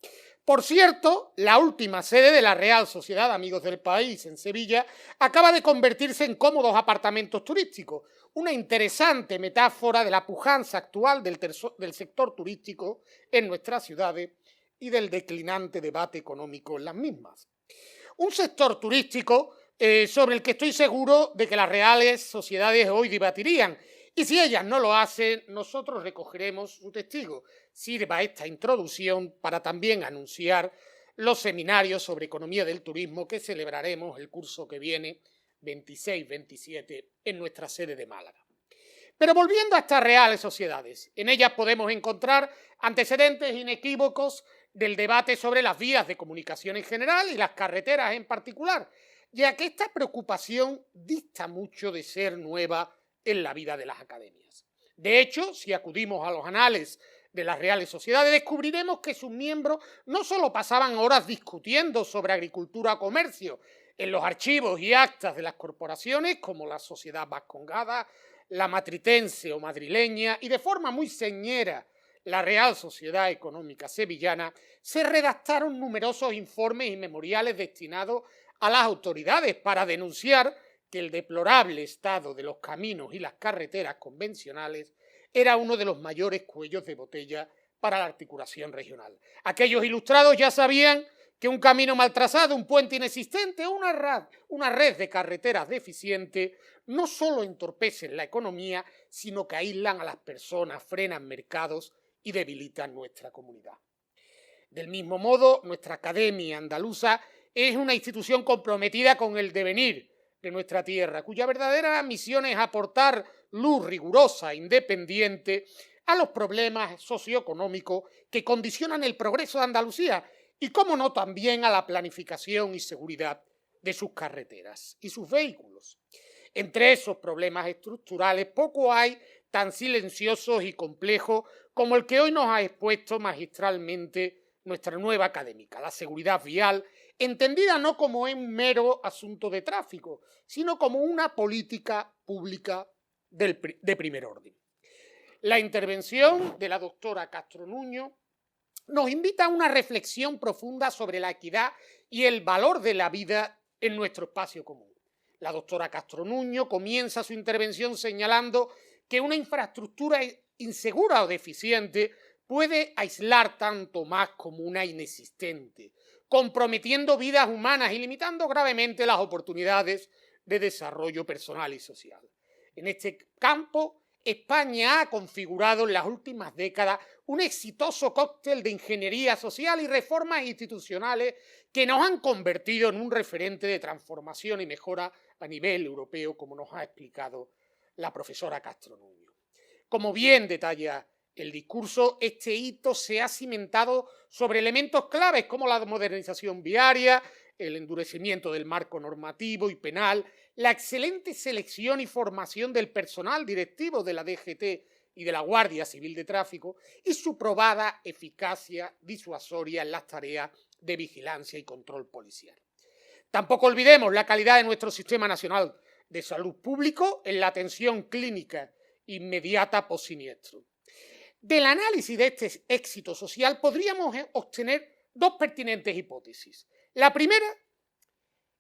Por cierto, la última sede de la Real Sociedad de Amigos del País, en Sevilla, acaba de convertirse en cómodos apartamentos turísticos, una interesante metáfora de la pujanza actual del sector turístico en nuestras ciudades y del declinante debate económico en las mismas. Un sector turístico sobre el que estoy seguro de que las reales sociedades hoy debatirían, y si ellas no lo hacen, nosotros recogeremos su testigo. Sirva esta introducción para también anunciar los seminarios sobre economía del turismo que celebraremos el curso que viene, 26-27, en nuestra sede de Málaga. Pero volviendo a estas reales sociedades, en ellas podemos encontrar antecedentes inequívocos del debate sobre las vías de comunicación en general y las carreteras en particular, ya que esta preocupación dista mucho de ser nueva en la vida de las academias. De hecho, si acudimos a los anales de las reales sociedades, descubriremos que sus miembros no solo pasaban horas discutiendo sobre agricultura o comercio en los archivos y actas de las corporaciones, como la Sociedad Vascongada, la Matritense o Madrileña, y de forma muy señera la Real Sociedad Económica Sevillana, se redactaron numerosos informes y memoriales destinados a las autoridades para denunciar que el deplorable estado de los caminos y las carreteras convencionales era uno de los mayores cuellos de botella para la articulación regional. Aquellos ilustrados ya sabían que un camino mal trazado, un puente inexistente o una red de carreteras deficiente no solo entorpecen la economía, sino que aíslan a las personas, frenan mercados y debilitan nuestra comunidad. Del mismo modo, nuestra Academia Andaluza es una institución comprometida con el devenir de nuestra tierra, cuya verdadera misión es aportar luz rigurosa e independiente a los problemas socioeconómicos que condicionan el progreso de Andalucía y, cómo no, también a la planificación y seguridad de sus carreteras y sus vehículos. Entre esos problemas estructurales poco hay tan silenciosos y complejos como el que hoy nos ha expuesto magistralmente nuestra nueva académica, la seguridad vial, entendida no como un mero asunto de tráfico, sino como una política pública de primer orden. La intervención de la doctora Castro Nuño nos invita a una reflexión profunda sobre la equidad y el valor de la vida en nuestro espacio común. La doctora Castro Nuño comienza su intervención señalando que una infraestructura insegura o deficiente puede aislar tanto más como una inexistente, comprometiendo vidas humanas y limitando gravemente las oportunidades de desarrollo personal y social. En este campo, España ha configurado en las últimas décadas un exitoso cóctel de ingeniería social y reformas institucionales que nos han convertido en un referente de transformación y mejora a nivel europeo, como nos ha explicado la profesora Castro Nuño. Como bien detalla el discurso, este hito se ha cimentado sobre elementos claves como la modernización viaria, el endurecimiento del marco normativo y penal, la excelente selección y formación del personal directivo de la DGT y de la Guardia Civil de Tráfico y su probada eficacia disuasoria en las tareas de vigilancia y control policial. Tampoco olvidemos la calidad de nuestro Sistema Nacional de Salud Público en la atención clínica inmediata post-siniestro. Del análisis de este éxito social podríamos obtener dos pertinentes hipótesis. La primera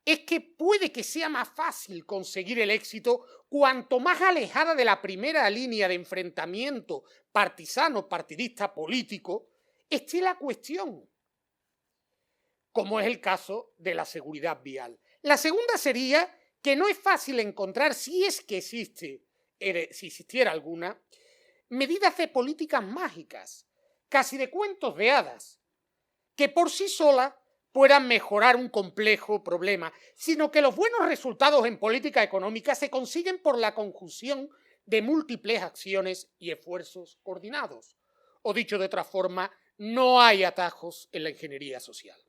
es que puede que sea más fácil conseguir el éxito cuanto más alejada de la primera línea de enfrentamiento partisano, partidista, político, esté la cuestión, como es el caso de la seguridad vial. La segunda sería que no es fácil encontrar, si es que si existiera alguna, medidas de políticas mágicas, casi de cuentos de hadas, que por sí solas puedan mejorar un complejo problema, sino que los buenos resultados en política económica se consiguen por la conjunción de múltiples acciones y esfuerzos coordinados. O dicho de otra forma, no hay atajos en la ingeniería social.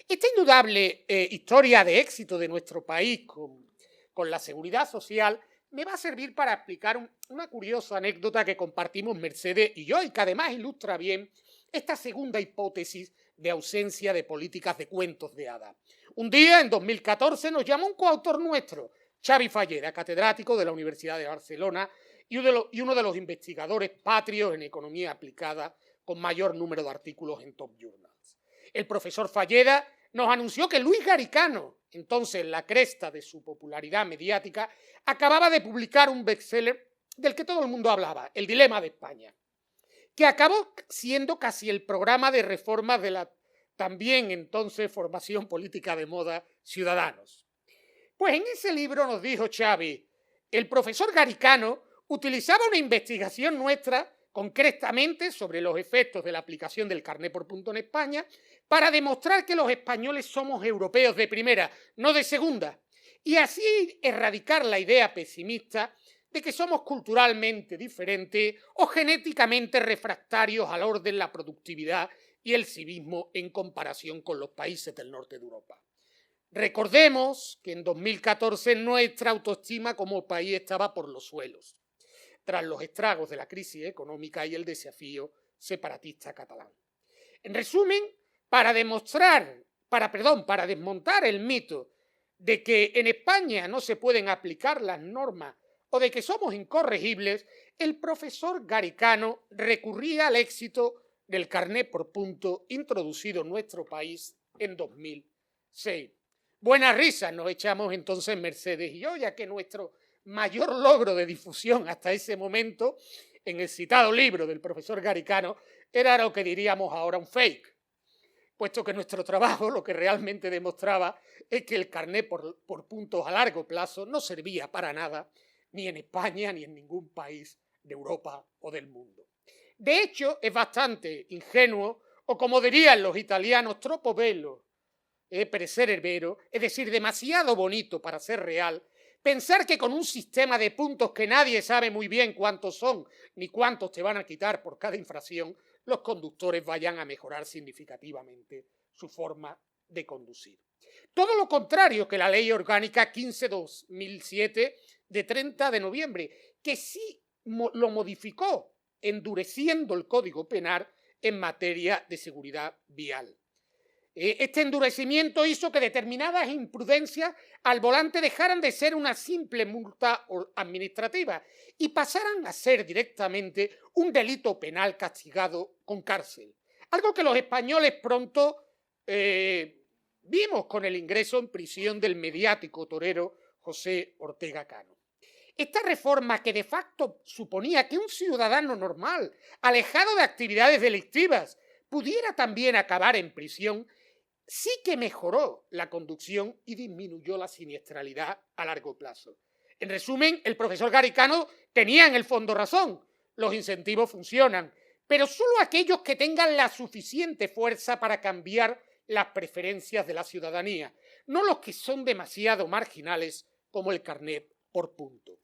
Esta indudable historia de éxito de nuestro país con la seguridad social me va a servir para explicar una curiosa anécdota que compartimos Mercedes y yo, y que además ilustra bien esta segunda hipótesis de ausencia de políticas de cuentos de hadas. Un día, en 2014, nos llamó un coautor nuestro, Xavi Falleda, catedrático de la Universidad de Barcelona y uno de los investigadores patrios en economía aplicada con mayor número de artículos en Top Journals. El profesor Falleda nos anunció que Luis Garicano, entonces en la cresta de su popularidad mediática, acababa de publicar un bestseller del que todo el mundo hablaba, El dilema de España, que acabó siendo casi el programa de reformas de la también entonces formación política de moda Ciudadanos. Pues en ese libro nos dijo Xavi, el profesor Garicano utilizaba una investigación nuestra concretamente sobre los efectos de la aplicación del carné por punto en España para demostrar que los españoles somos europeos de primera, no de segunda, y así erradicar la idea pesimista de que somos culturalmente diferentes o genéticamente refractarios al orden, la productividad y el civismo en comparación con los países del norte de Europa. Recordemos que en 2014 nuestra autoestima como país estaba por los suelos, tras los estragos de la crisis económica y el desafío separatista catalán. En resumen, para desmontar el mito de que en España no se pueden aplicar las normas o de que somos incorregibles, el profesor Garicano recurría al éxito del carné por punto introducido en nuestro país en 2006. Buenas risas nos echamos entonces Mercedes y yo, ya que nuestro mayor logro de difusión hasta ese momento en el citado libro del profesor Garicano era lo que diríamos ahora un fake, puesto que nuestro trabajo lo que realmente demostraba es que el carné por puntos a largo plazo no servía para nada ni en España ni en ningún país de Europa o del mundo. De hecho, es bastante ingenuo, o como dirían los italianos, troppo bello per essere vero, es decir, demasiado bonito para ser real, pensar que con un sistema de puntos que nadie sabe muy bien cuántos son ni cuántos te van a quitar por cada infracción, los conductores vayan a mejorar significativamente su forma de conducir. Todo lo contrario que la Ley Orgánica 15/2007 de 30 de noviembre, que sí lo modificó, endureciendo el Código Penal en materia de seguridad vial. Este endurecimiento hizo que determinadas imprudencias al volante dejaran de ser una simple multa administrativa y pasaran a ser directamente un delito penal castigado con cárcel. Algo que los españoles pronto vimos con el ingreso en prisión del mediático torero José Ortega Cano. Esta reforma, que de facto suponía que un ciudadano normal, alejado de actividades delictivas, pudiera también acabar en prisión, sí que mejoró la conducción y disminuyó la siniestralidad a largo plazo. En resumen, el profesor Garicano tenía en el fondo razón. Los incentivos funcionan, pero solo aquellos que tengan la suficiente fuerza para cambiar las preferencias de la ciudadanía, no los que son demasiado marginales como el carnet por punto.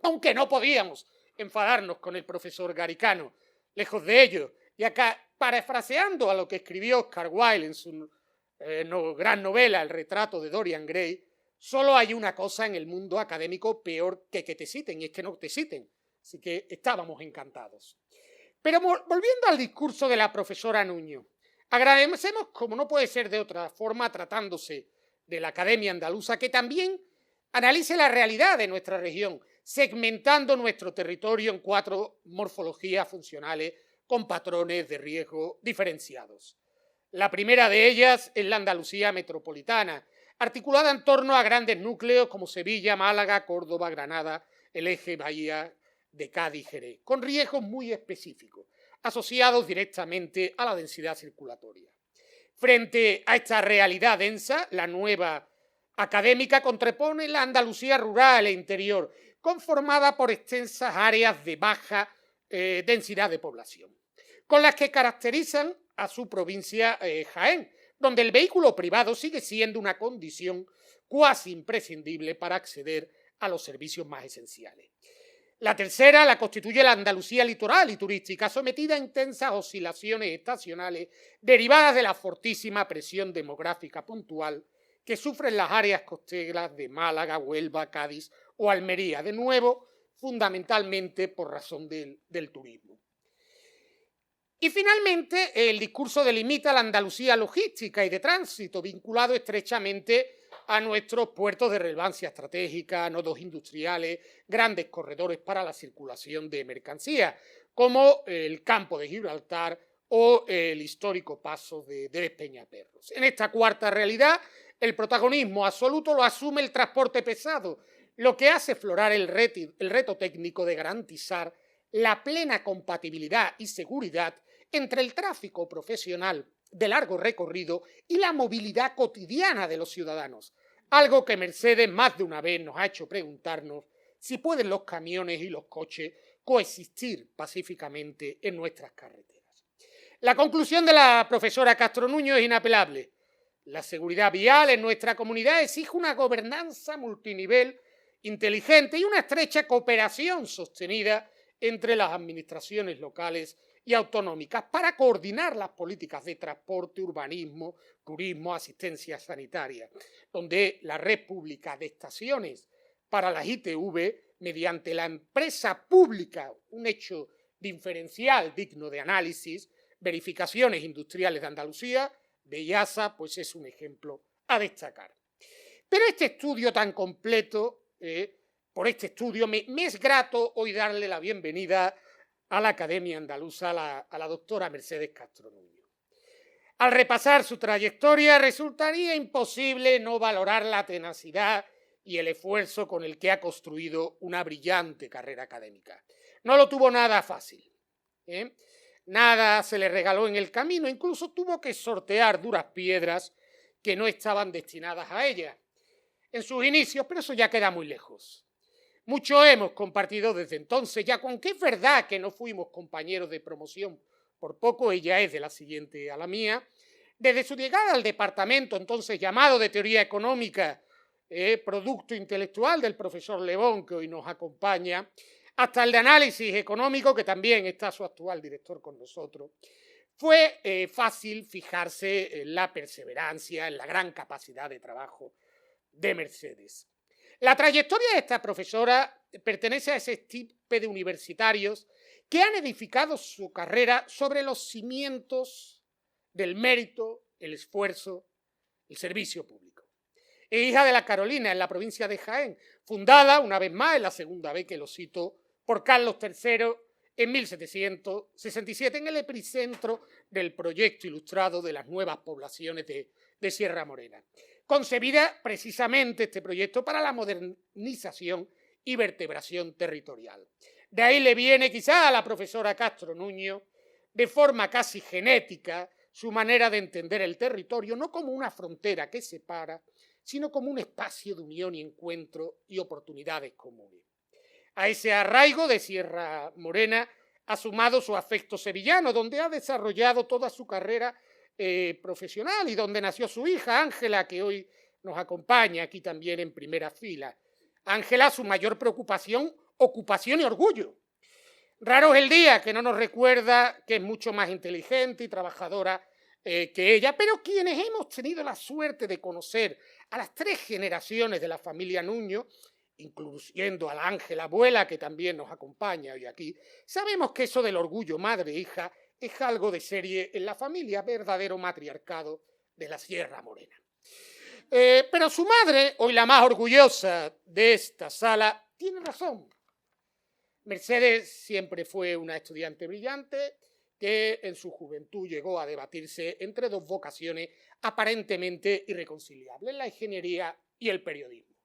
Aunque no podíamos enfadarnos con el profesor Garicano, lejos de ello, y acá, parafraseando a lo que escribió Oscar Wilde en su gran novela El retrato de Dorian Gray, solo hay una cosa en el mundo académico peor que te citen, y es que no te citen. Así que estábamos encantados. Pero volviendo al discurso de la profesora Nuño, agradecemos, como no puede ser de otra forma, tratándose de la Academia Andaluza, que también analice la realidad de nuestra región, segmentando nuestro territorio en 4 morfologías funcionales con patrones de riesgo diferenciados. La primera de ellas es la Andalucía metropolitana, articulada en torno a grandes núcleos como Sevilla, Málaga, Córdoba, Granada, el eje Bahía de Cádiz, Jerez, con riesgos muy específicos, asociados directamente a la densidad circulatoria. Frente a esta realidad densa, la nueva académica contrapone la Andalucía rural e interior, conformada por extensas áreas de baja densidad de población, con las que caracterizan a su provincia Jaén, donde el vehículo privado sigue siendo una condición cuasi imprescindible para acceder a los servicios más esenciales. La tercera la constituye la Andalucía litoral y turística, sometida a intensas oscilaciones estacionales derivadas de la fortísima presión demográfica puntual que sufren las áreas costeras de Málaga, Huelva, Cádiz o Almería, de nuevo, fundamentalmente por razón del turismo. Y finalmente, el discurso delimita la Andalucía logística y de tránsito, vinculado estrechamente a nuestros puertos de relevancia estratégica, nodos industriales, grandes corredores para la circulación de mercancías, como el campo de Gibraltar o el histórico paso de Despeñaperros. En esta cuarta realidad, el protagonismo absoluto lo asume el transporte pesado, lo que hace aflorar el reto técnico de garantizar la plena compatibilidad y seguridad entre el tráfico profesional de largo recorrido y la movilidad cotidiana de los ciudadanos, algo que Mercedes más de una vez nos ha hecho preguntarnos si pueden los camiones y los coches coexistir pacíficamente en nuestras carreteras. La conclusión de la profesora Castro Nuño es inapelable. La seguridad vial en nuestra comunidad exige una gobernanza multinivel inteligente y una estrecha cooperación sostenida entre las administraciones locales y autonómicas para coordinar las políticas de transporte, urbanismo, turismo, asistencia sanitaria, donde la red pública de estaciones para las ITV, mediante la empresa pública, un hecho diferencial digno de análisis, Verificaciones Industriales de Andalucía, de IASA, pues es un ejemplo a destacar. Pero este estudio tan completo, por este estudio, me es grato hoy darle la bienvenida a la Academia Andaluza, a la doctora Mercedes Castro Nuño. Al repasar su trayectoria, resultaría imposible no valorar la tenacidad y el esfuerzo con el que ha construido una brillante carrera académica. No lo tuvo nada fácil, Nada se le regaló en el camino, incluso tuvo que sortear duras piedras que no estaban destinadas a ella en sus inicios, pero eso ya queda muy lejos. Mucho hemos compartido desde entonces, ya con que es verdad que no fuimos compañeros de promoción, por poco ella es de la siguiente a la mía, desde su llegada al departamento entonces llamado de Teoría Económica, producto intelectual del profesor Lebón, que hoy nos acompaña, hasta el de Análisis Económico, que también está su actual director con nosotros, fue fácil fijarse en la perseverancia, en la gran capacidad de trabajo de Mercedes. La trayectoria de esta profesora pertenece a ese tipo de universitarios que han edificado su carrera sobre los cimientos del mérito, el esfuerzo, el servicio público. Es hija de la Carolina, en la provincia de Jaén, fundada, una vez más, en la segunda vez que lo cito, por Carlos III en 1767, en el epicentro del proyecto ilustrado de las nuevas poblaciones de Sierra Morena. Concebida precisamente este proyecto para la modernización y vertebración territorial. De ahí le viene quizá a la profesora Castro Nuño, de forma casi genética, su manera de entender el territorio no como una frontera que separa, sino como un espacio de unión y encuentro y oportunidades comunes. A ese arraigo de Sierra Morena ha sumado su afecto sevillano, donde ha desarrollado toda su carrera profesional y donde nació su hija Ángela, que hoy nos acompaña aquí también en primera fila. Ángela, su mayor preocupación, ocupación y orgullo. Raro es el día que no nos recuerda que es mucho más inteligente y trabajadora que ella, pero quienes hemos tenido la suerte de conocer a las 3 generaciones de la familia Nuño, incluyendo a la Ángela abuela, que también nos acompaña hoy aquí, sabemos que eso del orgullo madre-hija es algo de serie en la familia, verdadero matriarcado de la Sierra Morena. Pero su madre, hoy la más orgullosa de esta sala, tiene razón. Mercedes siempre fue una estudiante brillante que en su juventud llegó a debatirse entre 2 vocaciones aparentemente irreconciliables, la ingeniería y el periodismo.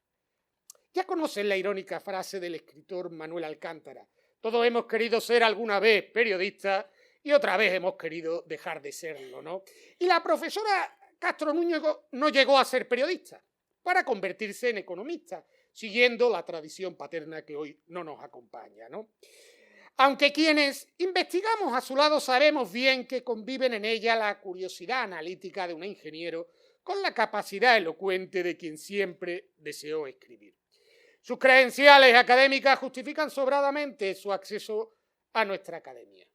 Ya conocen la irónica frase del escritor Manuel Alcántara: todos hemos querido ser alguna vez periodistas y otra vez hemos querido dejar de serlo, ¿no? Y la profesora Castro Nuño no llegó a ser periodista para convertirse en economista, siguiendo la tradición paterna que hoy no nos acompaña, ¿no? aunque quienes investigamos a su lado sabemos bien que conviven en ella la curiosidad analítica de un ingeniero con la capacidad elocuente de quien siempre deseó escribir. Sus credenciales académicas justifican sobradamente su acceso a nuestra academia.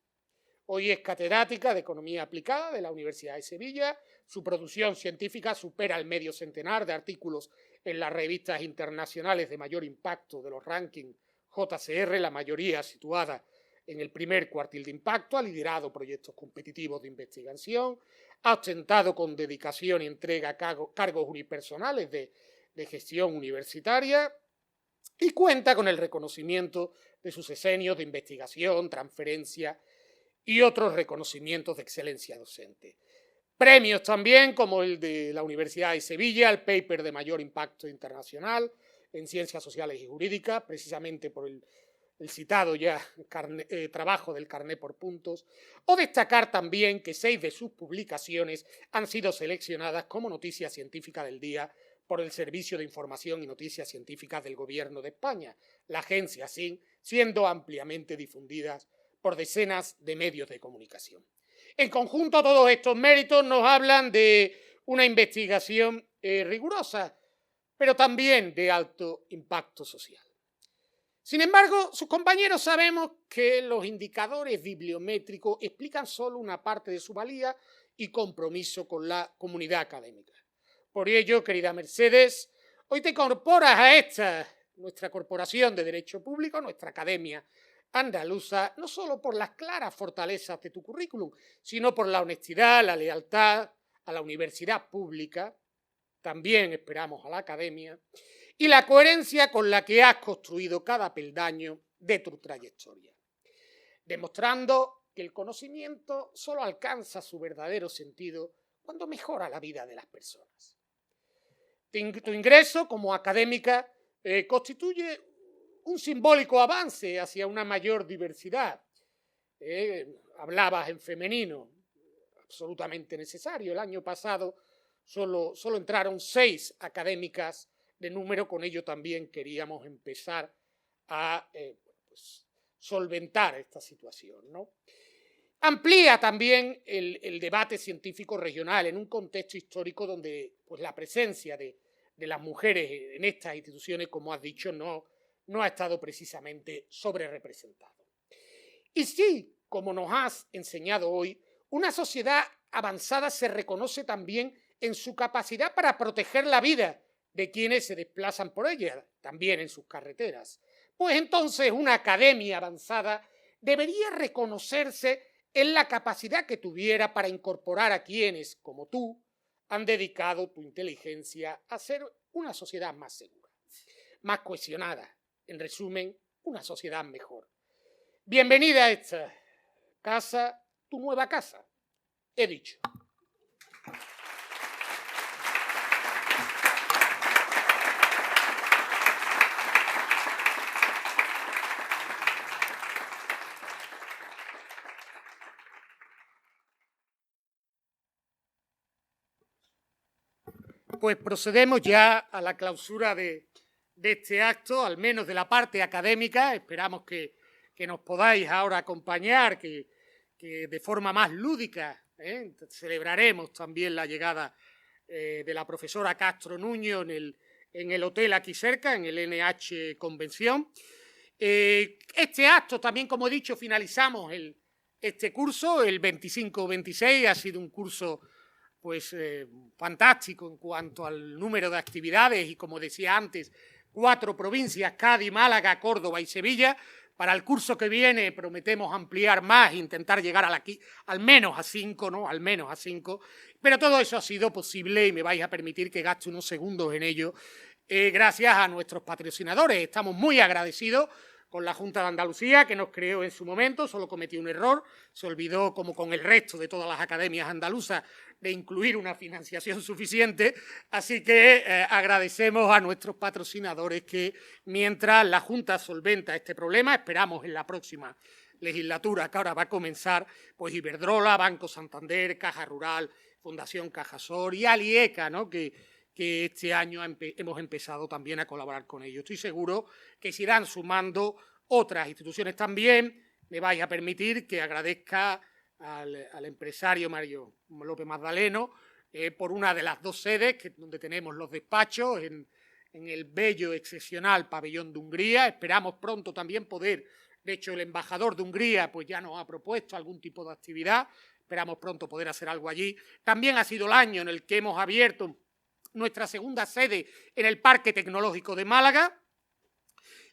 Hoy es catedrática de Economía Aplicada de la Universidad de Sevilla. Su producción científica supera el medio centenar de artículos en las revistas internacionales de mayor impacto de los rankings JCR, la mayoría situada en el primer cuartil de impacto. Ha liderado proyectos competitivos de investigación, ha ostentado con dedicación y entrega cargos unipersonales de gestión universitaria y cuenta con el reconocimiento de sus sexenios de investigación, transferencia y otros reconocimientos de excelencia docente. Premios también como el de la Universidad de Sevilla, el paper de mayor impacto internacional en ciencias sociales y jurídicas, precisamente por el citado ya trabajo del carné por puntos, o destacar también que 6 de sus publicaciones han sido seleccionadas como noticia científica del día por el Servicio de Información y Noticias Científicas del Gobierno de España, la agencia SIN, siendo ampliamente difundidas por decenas de medios de comunicación. En conjunto, todos estos méritos nos hablan de una investigación rigurosa, pero también de alto impacto social. Sin embargo, sus compañeros sabemos que los indicadores bibliométricos explican solo una parte de su valía y compromiso con la comunidad académica. Por ello, querida Mercedes, hoy te incorporas a esta, nuestra Corporación de Derecho Público, nuestra Academia Andaluza, no solo por las claras fortalezas de tu currículum, sino por la honestidad, la lealtad a la universidad pública, también esperamos a la academia, y la coherencia con la que has construido cada peldaño de tu trayectoria, demostrando que el conocimiento solo alcanza su verdadero sentido cuando mejora la vida de las personas. Tu ingreso como académica constituye un simbólico avance hacia una mayor diversidad. Hablabas en femenino, absolutamente necesario. El año pasado solo entraron 6 académicas de número, con ello también queríamos empezar a solventar esta situación, ¿no? Amplía también el debate científico regional en un contexto histórico donde la presencia de las mujeres en estas instituciones, como has dicho, no ha estado precisamente sobrerepresentado. Y sí, como nos has enseñado hoy, una sociedad avanzada se reconoce también en su capacidad para proteger la vida de quienes se desplazan por ella, también en sus carreteras. Pues entonces una academia avanzada debería reconocerse en la capacidad que tuviera para incorporar a quienes, como tú, han dedicado tu inteligencia a ser una sociedad más segura, más cohesionada, en resumen, una sociedad mejor. Bienvenida a esta casa, tu nueva casa, he dicho. Pues procedemos ya a la clausura de este acto, al menos de la parte académica. Esperamos que nos podáis ahora acompañar, que de forma más lúdica celebraremos también la llegada de la profesora Castro Nuño en el hotel aquí cerca, en el NH Convención. Este acto también, como he dicho, finalizamos este curso, el 25-26, ha sido un curso fantástico en cuanto al número de actividades y, como decía antes, 4 provincias, Cádiz, Málaga, Córdoba y Sevilla. Para el curso que viene prometemos ampliar más e intentar llegar al menos a 5, ¿no? Al menos a 5. Pero todo eso ha sido posible y me vais a permitir que gaste unos segundos en ello gracias a nuestros patrocinadores. Estamos muy agradecidos con la Junta de Andalucía, que nos creó en su momento, solo cometió un error, se olvidó, como con el resto de todas las academias andaluzas, de incluir una financiación suficiente, así que agradecemos a nuestros patrocinadores que, mientras la Junta solventa este problema, esperamos en la próxima legislatura, que ahora va a comenzar, pues Iberdrola, Banco Santander, Caja Rural, Fundación Cajasol y Alieca, ¿no? que este año hemos empezado también a colaborar con ellos. Estoy seguro que se irán sumando otras instituciones también me vais a permitir que agradezca al empresario Mario López Magdaleno por una de las dos sedes donde tenemos los despachos, en el bello, excepcional pabellón de Hungría. Esperamos pronto también poder, de hecho el embajador de Hungría pues ya nos ha propuesto algún tipo de actividad, esperamos pronto poder hacer algo allí. También ha sido el año en el que hemos abierto nuestra segunda sede en el Parque Tecnológico de Málaga.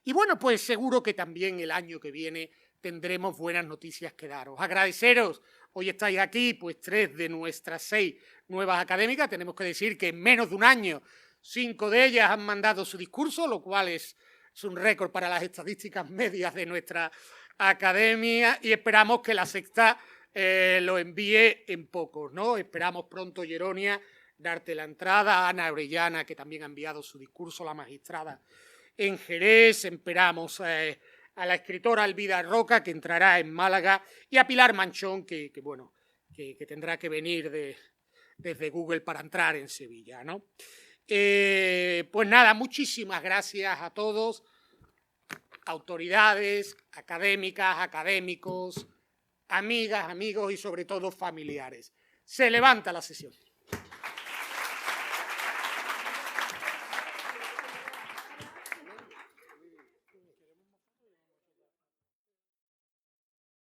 Y bueno, pues seguro que también el año que viene tendremos buenas noticias que daros. Agradeceros, hoy estáis aquí, pues 3 de nuestras 6 nuevas académicas. Tenemos que decir que en menos de un año 5 de ellas han mandado su discurso, lo cual es un récord para las estadísticas medias de nuestra academia, y esperamos que la sexta lo envíe en pocos, ¿no? Esperamos pronto, Jeronia, darte la entrada, a Ana Orellana, que también ha enviado su discurso, la magistrada en Jerez. Esperamos a la escritora Elvira Roca, que entrará en Málaga, y a Pilar Manchón, que tendrá que venir desde Google para entrar en Sevilla, ¿no? Pues nada, muchísimas gracias a todos, autoridades, académicas, académicos, amigas, amigos y sobre todo familiares. Se levanta la sesión.